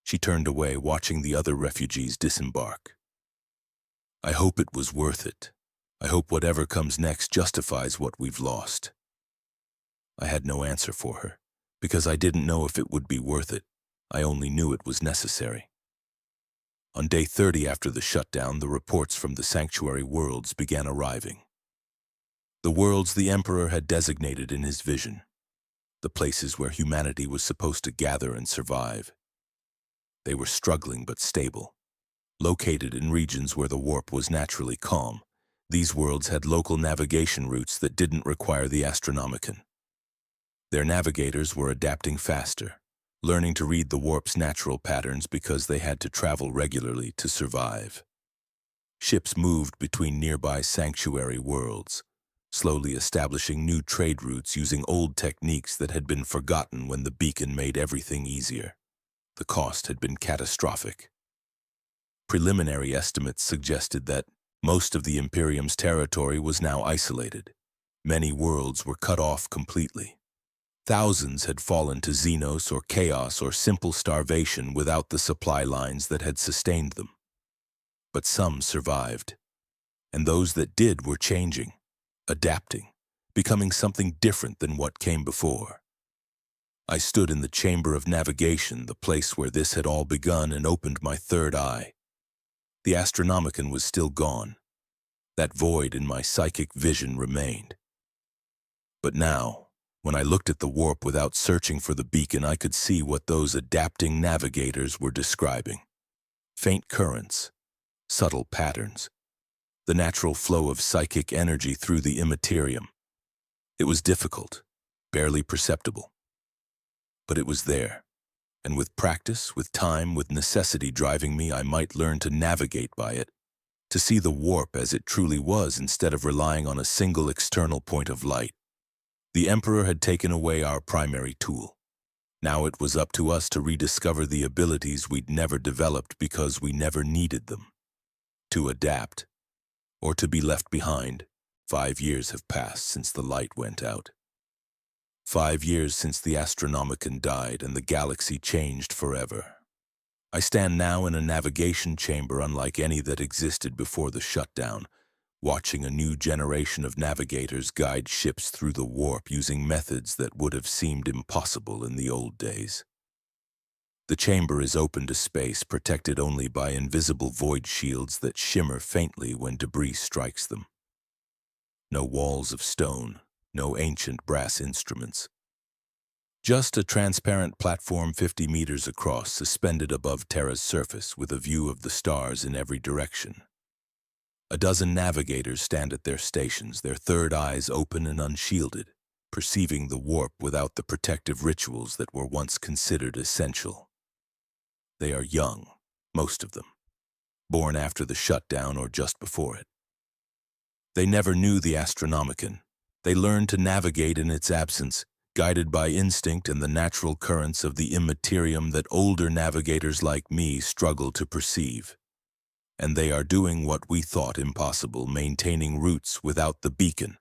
She turned away, watching the other refugees disembark. "I hope it was worth it. I hope whatever comes next justifies what we've lost." I had no answer for her, because I didn't know if it would be worth it. I only knew it was necessary. On day 30 after the shutdown, the reports from the sanctuary worlds began arriving. The worlds the Emperor had designated in his vision, the places where humanity was supposed to gather and survive. They were struggling but stable. Located in regions where the warp was naturally calm, these worlds had local navigation routes that didn't require the Astronomican. Their navigators were adapting faster, learning to read the warp's natural patterns because they had to travel regularly to survive. Ships moved between nearby sanctuary worlds, slowly establishing new trade routes using old techniques that had been forgotten when the beacon made everything easier. The cost had been catastrophic. Preliminary estimates suggested that most of the Imperium's territory was now isolated. Many worlds were cut off completely. Thousands had fallen to xenos or chaos or simple starvation without the supply lines that had sustained them. But some survived, and those that did were changing, adapting, becoming something different than what came before. I stood in the chamber of navigation, the place where this had all begun, and opened my third eye. The Astronomican was still gone. That void in my psychic vision remained. But now, when I looked at the warp without searching for the beacon, I could see what those adapting navigators were describing. Faint currents, subtle patterns, the natural flow of psychic energy through the Imperium. It was difficult, barely perceptible. But it was there, and with practice, with time, with necessity driving me, I might learn to navigate by it, to see the warp as it truly was instead of relying on a single external point of light. The Emperor had taken away our primary tool. Now it was up to us to rediscover the abilities we'd never developed because we never needed them. To adapt, or to be left behind. 5 years have passed since the light went out. 5 years since the Astronomican died and the galaxy changed forever. I stand now in a navigation chamber unlike any that existed before the shutdown, watching a new generation of navigators guide ships through the warp using methods that would have seemed impossible in the old days. The chamber is open to space, protected only by invisible void shields that shimmer faintly when debris strikes them. No walls of stone, no ancient brass instruments. Just a transparent platform 50 meters across, suspended above Terra's surface with a view of the stars in every direction. A dozen navigators stand at their stations, their third eyes open and unshielded, perceiving the warp without the protective rituals that were once considered essential. They are young, most of them, born after the shutdown or just before it. They never knew the Astronomican. They learned to navigate in its absence, guided by instinct and the natural currents of the Imperium that older navigators like me struggle to perceive. And they are doing what we thought impossible, maintaining routes without the beacon.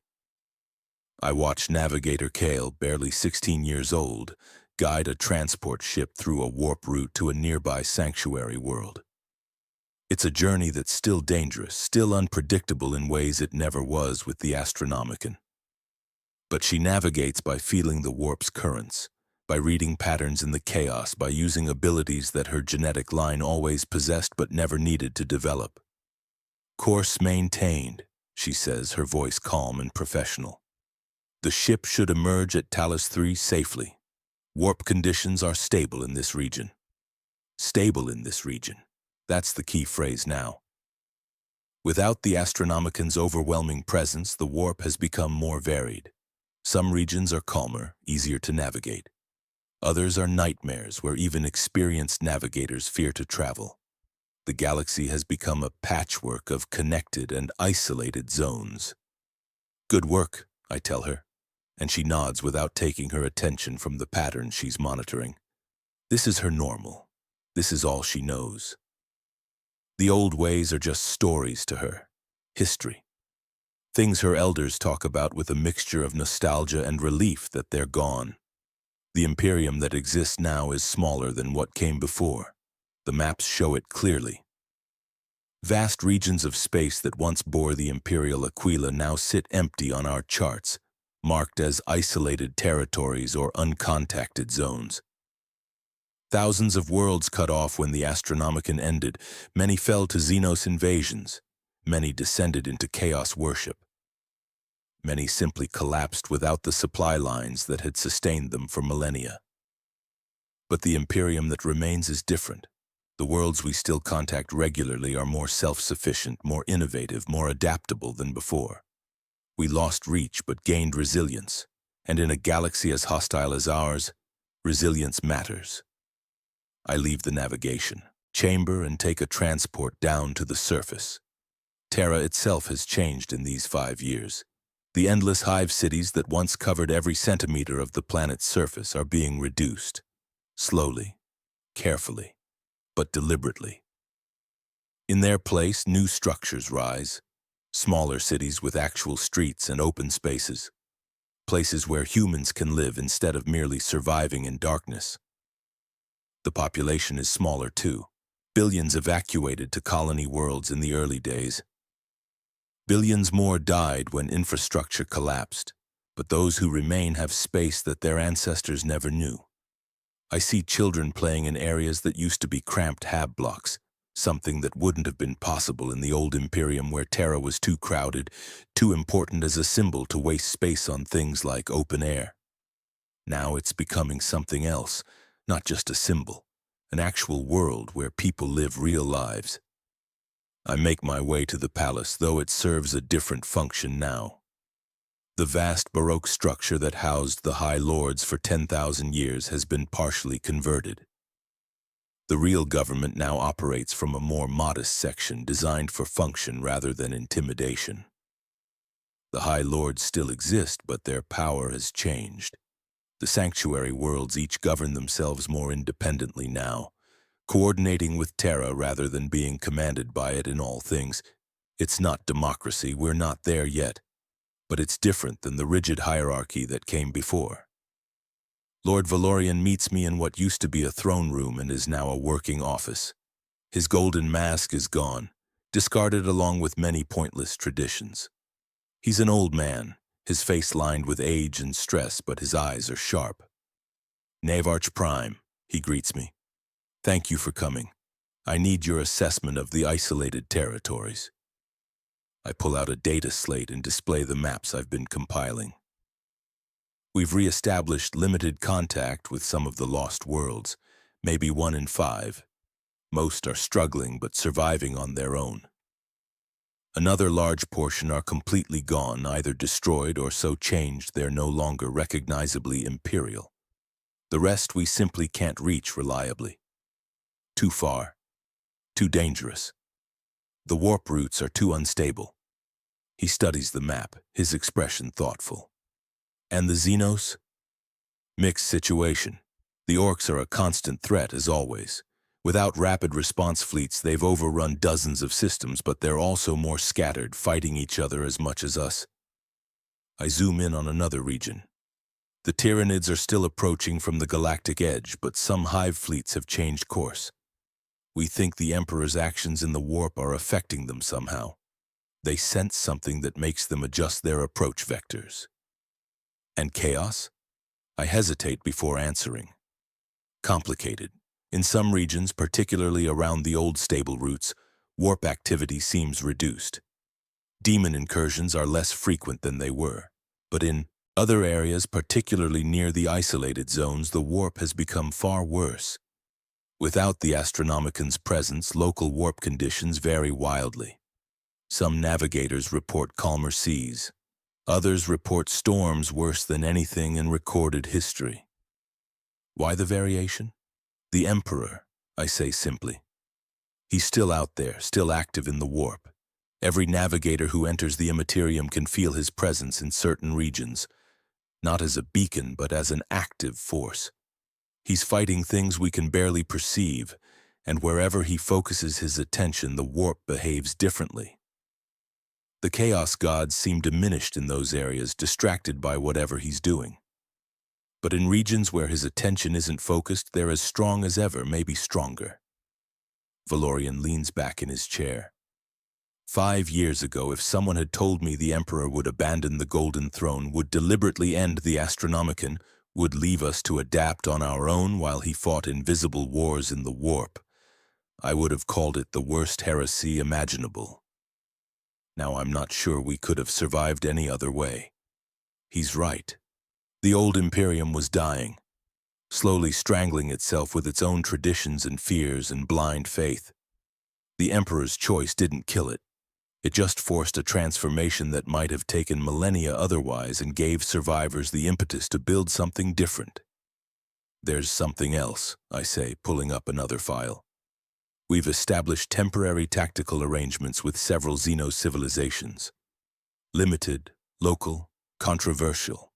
I watched Navigator Kale, barely 16 years old, guide a transport ship through a warp route to a nearby sanctuary world. It's a journey that's still dangerous, still unpredictable in ways it never was with the Astronomican. But she navigates by feeling the warp's currents, by reading patterns in the chaos, by using abilities that her genetic line always possessed but never needed to develop. "Course maintained," she says, her voice calm and professional. "The ship should emerge at Talos 3 safely. Warp conditions are stable in this region." Stable in this region. That's the key phrase now. Without the Astronomican's overwhelming presence, the warp has become more varied. Some regions are calmer, easier to navigate. Others are nightmares where even experienced navigators fear to travel. The galaxy has become a patchwork of connected and isolated zones. "Good work," I tell her, and she nods without taking her attention from the pattern she's monitoring. This is her normal. This is all she knows. The old ways are just stories to her, history. Things her elders talk about with a mixture of nostalgia and relief that they're gone. The Imperium that exists now is smaller than what came before. The maps show it clearly. Vast regions of space that once bore the Imperial Aquila now sit empty on our charts, marked as isolated territories or uncontacted zones. Thousands of worlds cut off when the Astronomican ended. Many fell to Xenos invasions. Many descended into chaos worship. Many simply collapsed without the supply lines that had sustained them for millennia. But the Imperium that remains is different. The worlds we still contact regularly are more self-sufficient, more innovative, more adaptable than before. We lost reach but gained resilience, and in a galaxy as hostile as ours, resilience matters. I leave the navigation chamber and take a transport down to the surface. Terra itself has changed in these 5 years. The endless hive cities that once covered every centimeter of the planet's surface are being reduced, slowly, carefully, but deliberately. In their place, new structures rise, smaller cities with actual streets and open spaces, places where humans can live instead of merely surviving in darkness. The population is smaller too. Billions evacuated to colony worlds in the early days. Billions more died when infrastructure collapsed, but those who remain have space that their ancestors never knew. I see children playing in areas that used to be cramped hab blocks, something that wouldn't have been possible in the old Imperium where Terra was too crowded, too important as a symbol to waste space on things like open air. Now it's becoming something else, not just a symbol, an actual world where people live real lives. I make my way to the palace, though it serves a different function now. The vast Baroque structure that housed the High Lords for 10,000 years has been partially converted. The real government now operates from a more modest section designed for function rather than intimidation. The High Lords still exist, but their power has changed. The sanctuary worlds each govern themselves more independently now, coordinating with Terra rather than being commanded by it in all things. It's not democracy, we're not there yet, but it's different than the rigid hierarchy that came before. Lord Valorian meets me in what used to be a throne room and is now a working office. His golden mask is gone, discarded along with many pointless traditions. He's an old man, his face lined with age and stress, but his eyes are sharp. Navarch Prime, he greets me. Thank you for coming. I need your assessment of the isolated territories. I pull out a data slate and display the maps I've been compiling. We've re-established limited contact with some of the lost worlds, maybe 1 in 5. Most are struggling but surviving on their own. Another large portion are completely gone, either destroyed or so changed they're no longer recognizably Imperial. The rest we simply can't reach reliably. Too far. Too dangerous. The warp routes are too unstable. He studies the map, his expression thoughtful. And the Xenos? Mixed situation. The Orcs are a constant threat, as always. Without rapid response fleets, they've overrun dozens of systems, but they're also more scattered, fighting each other as much as us. I zoom in on another region. The Tyranids are still approaching from the galactic edge, but some hive fleets have changed course. We think the Emperor's actions in the warp are affecting them somehow. They sense something that makes them adjust their approach vectors. And chaos? I hesitate before answering. Complicated. In some regions, particularly around the old stable routes, warp activity seems reduced. Demon incursions are less frequent than they were, but in other areas, particularly near the isolated zones, the warp has become far worse. Without the Astronomican's presence, local warp conditions vary wildly. Some navigators report calmer seas. Others report storms worse than anything in recorded history. Why the variation? The Emperor, I say simply. He's still out there, still active in the warp. Every navigator who enters the Imperium can feel his presence in certain regions, not as a beacon, but as an active force. He's fighting things we can barely perceive, and wherever he focuses his attention, the warp behaves differently. The Chaos Gods seem diminished in those areas, distracted by whatever he's doing. But in regions where his attention isn't focused, they're as strong as ever, maybe stronger. Valorian leans back in his chair. 5 years ago, if someone had told me the Emperor would abandon the Golden Throne, would deliberately end the Astronomican, would leave us to adapt on our own while he fought invisible wars in the warp, I would have called it the worst heresy imaginable. Now I'm not sure we could have survived any other way. He's right. The old Imperium was dying, slowly strangling itself with its own traditions and fears and blind faith. The Emperor's choice didn't kill it. It just forced a transformation that might have taken millennia otherwise and gave survivors the impetus to build something different. There's something else, I say, pulling up another file. We've established temporary tactical arrangements with several Xeno civilizations. Limited, local, controversial.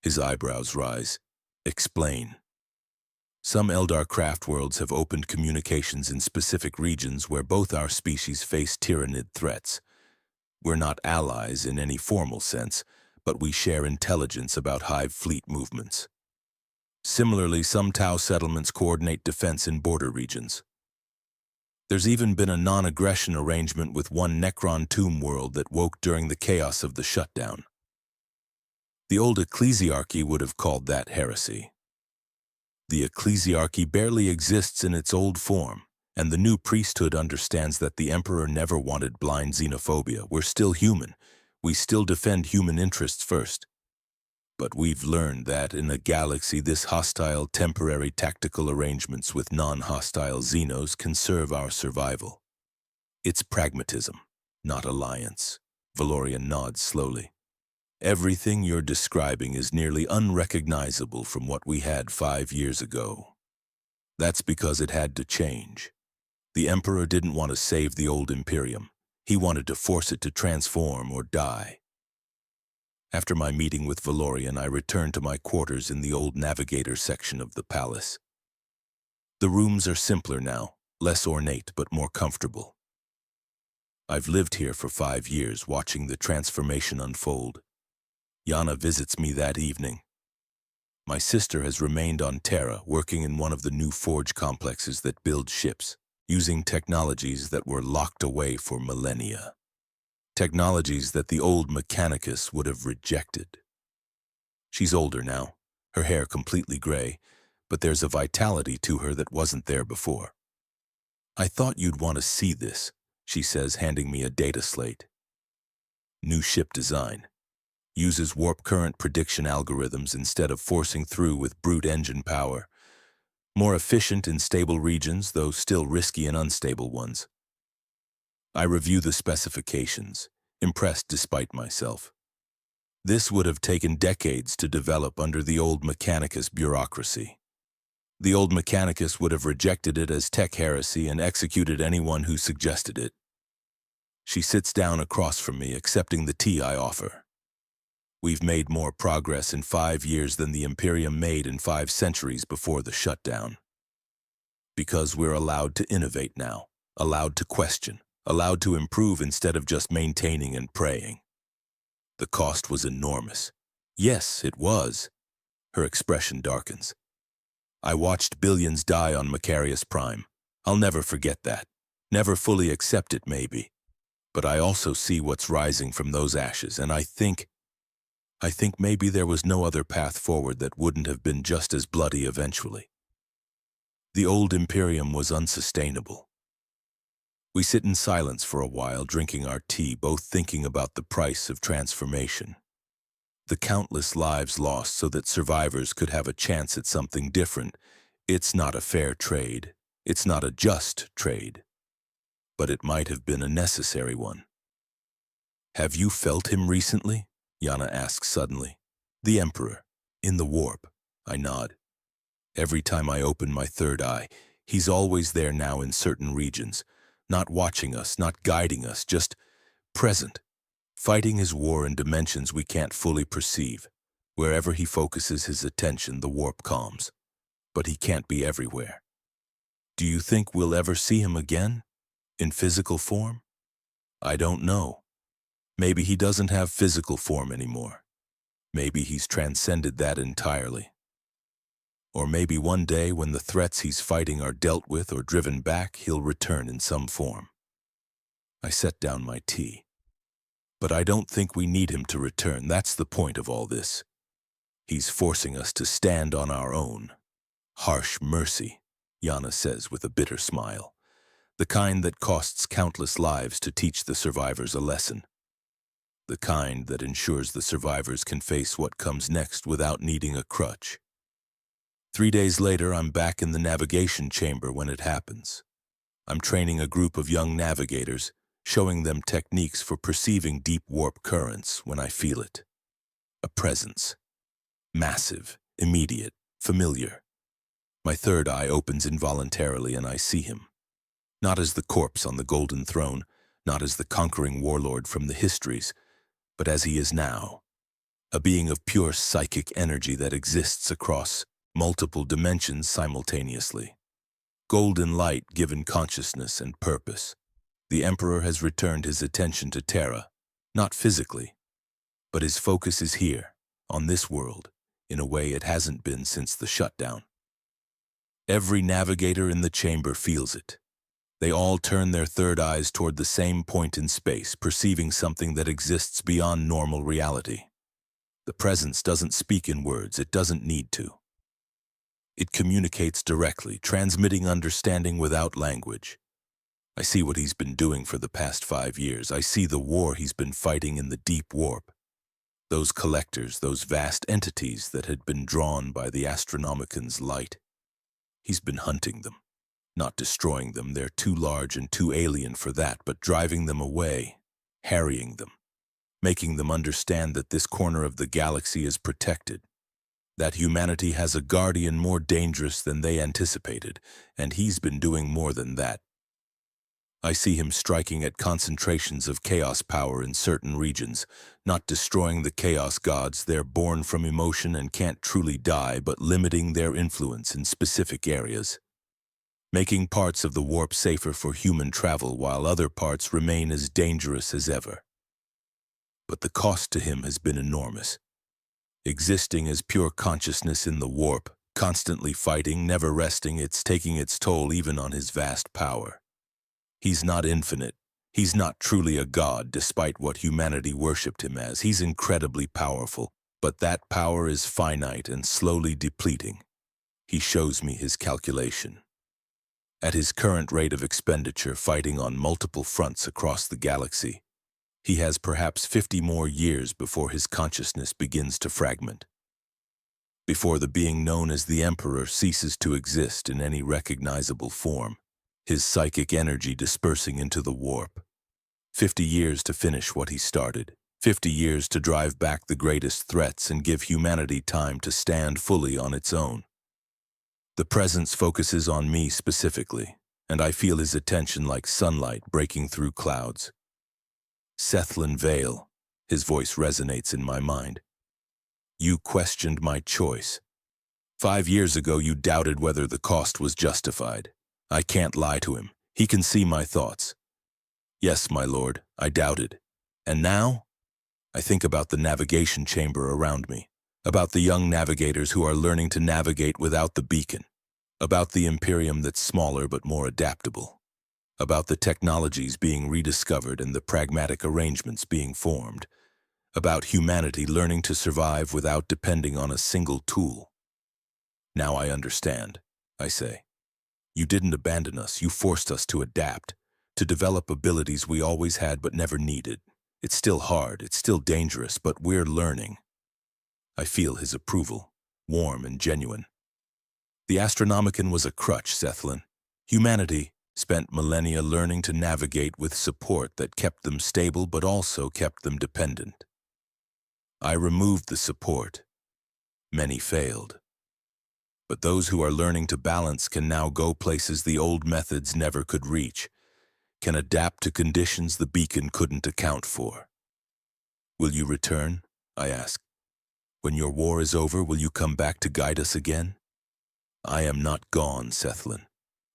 His eyebrows rise. Explain. Some Eldar craft worlds have opened communications in specific regions where both our species face Tyranid threats. We're not allies in any formal sense, but we share intelligence about hive fleet movements. Similarly, some Tau settlements coordinate defense in border regions. There's even been a non-aggression arrangement with one Necron tomb world that woke during the chaos of the shutdown. The old ecclesiarchy would have called that heresy. The ecclesiarchy barely exists in its old form, and the new priesthood understands that the Emperor never wanted blind xenophobia. We're still human. We still defend human interests first. But we've learned that in a galaxy this hostile temporary tactical arrangements with non-hostile Xenos can serve our survival. It's pragmatism, not alliance. Valorian nods slowly. Everything you're describing is nearly unrecognizable from what we had 5 years ago. That's because it had to change. The Emperor didn't want to save the old Imperium. He wanted to force it to transform or die. After my meeting with Valorian, I returned to my quarters in the old navigator section of the palace. The rooms are simpler now, less ornate but more comfortable. I've lived here for 5 years, watching the transformation unfold. Yana visits me that evening. My sister has remained on Terra, working in one of the new forge complexes that build ships. using technologies that were locked away for millennia. Technologies that the old Mechanicus would have rejected. She's older now, her hair completely gray, but there's a vitality to her that wasn't there before. "I thought you'd want to see this," she says, handing me a data slate. New ship design. Uses warp current prediction algorithms instead of forcing through with brute engine power. More efficient in stable regions, though still risky in unstable ones. I review the specifications, impressed despite myself. This would have taken decades to develop under the old Mechanicus bureaucracy. The old Mechanicus would have rejected it as tech heresy and executed anyone who suggested it. She sits down across from me, accepting the tea I offer. "We've made more progress in 5 years than the Imperium made in 5 centuries before the shutdown. Because we're allowed to innovate now, allowed to question, allowed to improve instead of just maintaining and praying. The cost was enormous." "Yes, it was." Her expression darkens. "I watched billions die on Macarius Prime. I'll never forget that. Never fully accept it, maybe. But I also see what's rising from those ashes, and I think maybe there was no other path forward that wouldn't have been just as bloody eventually. The old Imperium was unsustainable." We sit in silence for a while, drinking our tea, both thinking about the price of transformation. The countless lives lost so that survivors could have a chance at something different. It's not a fair trade. It's not a just trade. But it might have been a necessary one. "Have you felt him recently?" Yana asks suddenly. "The Emperor, in the warp." I nod. Every time I open my third eye, he's always there now in certain regions, not watching us, not guiding us, just present, fighting his war in dimensions we can't fully perceive. Wherever he focuses his attention, the warp calms. But he can't be everywhere. "Do you think we'll ever see him again? In physical form?" I don't know. Maybe he doesn't have physical form anymore. Maybe he's transcended that entirely. Or maybe one day when the threats he's fighting are dealt with or driven back, he'll return in some form. I set down my tea. But I don't think we need him to return. That's the point of all this. He's forcing us to stand on our own. Harsh mercy, Yana says with a bitter smile. The kind that costs countless lives to teach the survivors a lesson. The kind that ensures the survivors can face what comes next without needing a crutch. 3 days later, I'm back in the navigation chamber when it happens. I'm training a group of young navigators, showing them techniques for perceiving deep warp currents when I feel it. A presence. Massive, immediate, familiar. My third eye opens involuntarily and I see him. Not as the corpse on the golden throne, not as the conquering warlord from the histories, but as he is now. A being of pure psychic energy that exists across multiple dimensions simultaneously. Golden light given consciousness and purpose. The Emperor has returned his attention to Terra, not physically, but his focus is here, on this world, in a way it hasn't been since the shutdown. Every navigator in the chamber feels it. They all turn their third eyes toward the same point in space, perceiving something that exists beyond normal reality. The presence doesn't speak in words, it doesn't need to. It communicates directly, transmitting understanding without language. I see what he's been doing for the past 5 years. I see the war he's been fighting in the deep warp. Those collectors, those vast entities that had been drawn by the Astronomican's light. He's been hunting them, not destroying them. They're too large and too alien for that, but driving them away, harrying them, making them understand that this corner of the galaxy is protected, that humanity has a guardian more dangerous than they anticipated, and he's been doing more than that. I see him striking at concentrations of chaos power in certain regions, not destroying the chaos gods. They're born from emotion and can't truly die, but limiting their influence in specific areas. Making parts of the warp safer for human travel while other parts remain as dangerous as ever. But the cost to him has been enormous. Existing as pure consciousness in the warp, constantly fighting, never resting, it's taking its toll even on his vast power. He's not infinite. He's not truly a god, despite what humanity worshipped him as. He's incredibly powerful, but that power is finite and slowly depleting. He shows me his calculation. At his current rate of expenditure, fighting on multiple fronts across the galaxy, he has perhaps 50 more years before his consciousness begins to fragment, before the being known as the Emperor ceases to exist in any recognizable form, his psychic energy dispersing into the warp. 50 years to finish what he started, 50 years to drive back the greatest threats and give humanity time to stand fully on its own. The presence focuses on me specifically, and I feel his attention like sunlight breaking through clouds. Sethlin Vale, his voice resonates in my mind. You questioned my choice. 5 years ago you doubted whether the cost was justified. I can't lie to him. He can see my thoughts. Yes, my lord, I doubted. And now? I think about the navigation chamber around me, about the young navigators who are learning to navigate without the beacon, about the Imperium that's smaller but more adaptable, about the technologies being rediscovered and the pragmatic arrangements being formed, about humanity learning to survive without depending on a single tool. Now I understand, I say. You didn't abandon us, you forced us to adapt, to develop abilities we always had but never needed. It's still hard, it's still dangerous, but we're learning. I feel his approval, warm and genuine. The Astronomican was a crutch, Sethlin. Humanity spent millennia learning to navigate with support that kept them stable but also kept them dependent. I removed the support. Many failed. But those who are learning to balance can now go places the old methods never could reach, can adapt to conditions the beacon couldn't account for. Will you return? I ask. When your war is over, will you come back to guide us again? I am not gone, Sethlin.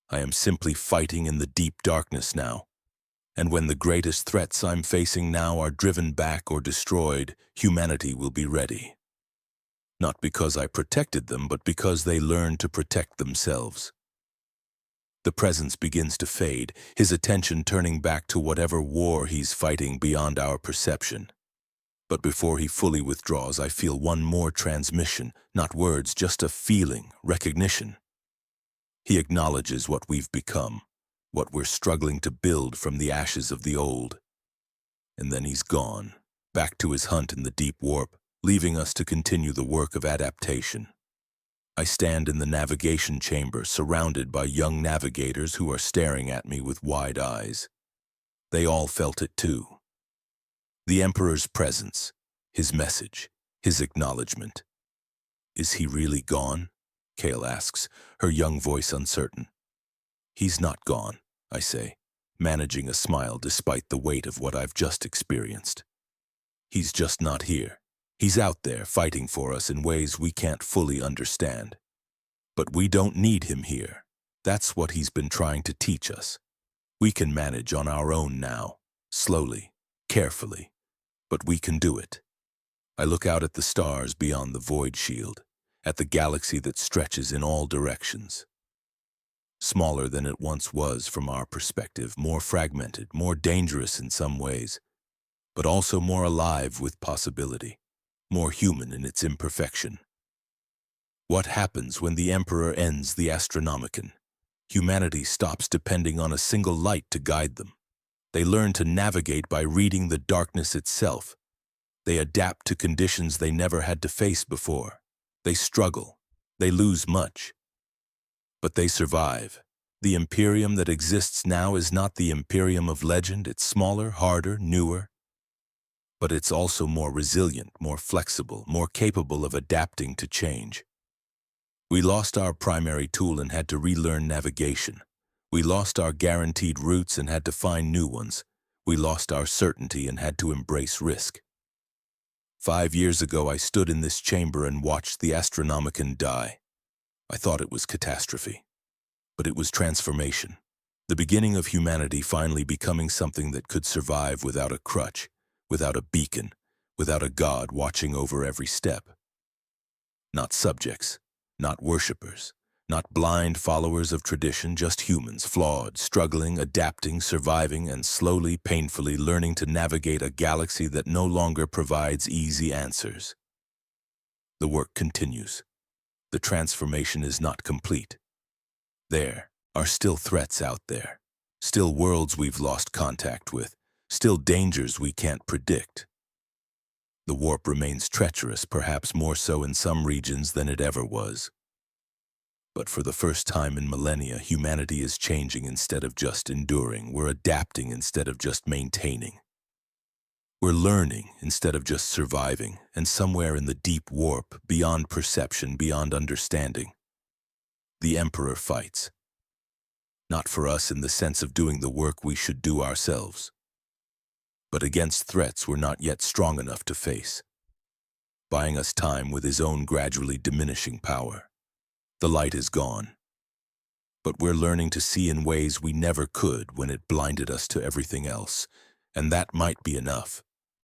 I am simply fighting in the deep darkness now. And when the greatest threats I'm facing now are driven back or destroyed, humanity will be ready. Not because I protected them, but because they learned to protect themselves. The presence begins to fade, his attention turning back to whatever war he's fighting beyond our perception. But before he fully withdraws, I feel one more transmission, not words, just a feeling, recognition. He acknowledges what we've become, what we're struggling to build from the ashes of the old. And then he's gone, back to his hunt in the deep warp, leaving us to continue the work of adaptation. I stand in the navigation chamber, surrounded by young navigators who are staring at me with wide eyes. They all felt it too. The Emperor's presence, his message, his acknowledgement. Is he really gone? Kale asks, her young voice uncertain. He's not gone, I say, managing a smile despite the weight of what I've just experienced. He's just not here. He's out there fighting for us in ways we can't fully understand. But we don't need him here. That's what he's been trying to teach us. We can manage on our own now, slowly, carefully, but we can do it. I look out at the stars beyond the void shield, at the galaxy that stretches in all directions. Smaller than it once was from our perspective, more fragmented, more dangerous in some ways, but also more alive with possibility, more human in its imperfection. What happens when the Emperor ends the Astronomican? Humanity stops depending on a single light to guide them. They learn to navigate by reading the darkness itself. They adapt to conditions they never had to face before. They struggle. They lose much. But they survive. The Imperium that exists now is not the Imperium of legend. It's smaller, harder, newer. But it's also more resilient, more flexible, more capable of adapting to change. We lost our primary tool and had to relearn navigation. We lost our guaranteed routes and had to find new ones. We lost our certainty and had to embrace risk. 5 years ago, I stood in this chamber and watched the Astronomican die. I thought it was catastrophe, but it was transformation. The beginning of humanity finally becoming something that could survive without a crutch, without a beacon, without a god watching over every step. Not subjects, not worshippers, Not blind followers of tradition, just humans, flawed, struggling, adapting, surviving, and slowly, painfully learning to navigate a galaxy that no longer provides easy answers. The work continues. The transformation is not complete. There are still threats out there, still worlds we've lost contact with, still dangers we can't predict. The warp remains treacherous, perhaps more so in some regions than it ever was. But for the first time in millennia, humanity is changing instead of just enduring. We're adapting instead of just maintaining. We're learning instead of just surviving, and somewhere in the deep warp, beyond perception, beyond understanding, the Emperor fights. Not for us in the sense of doing the work we should do ourselves, but against threats we're not yet strong enough to face, buying us time with his own gradually diminishing power. The light is gone, but we're learning to see in ways we never could when it blinded us to everything else, and that might be enough.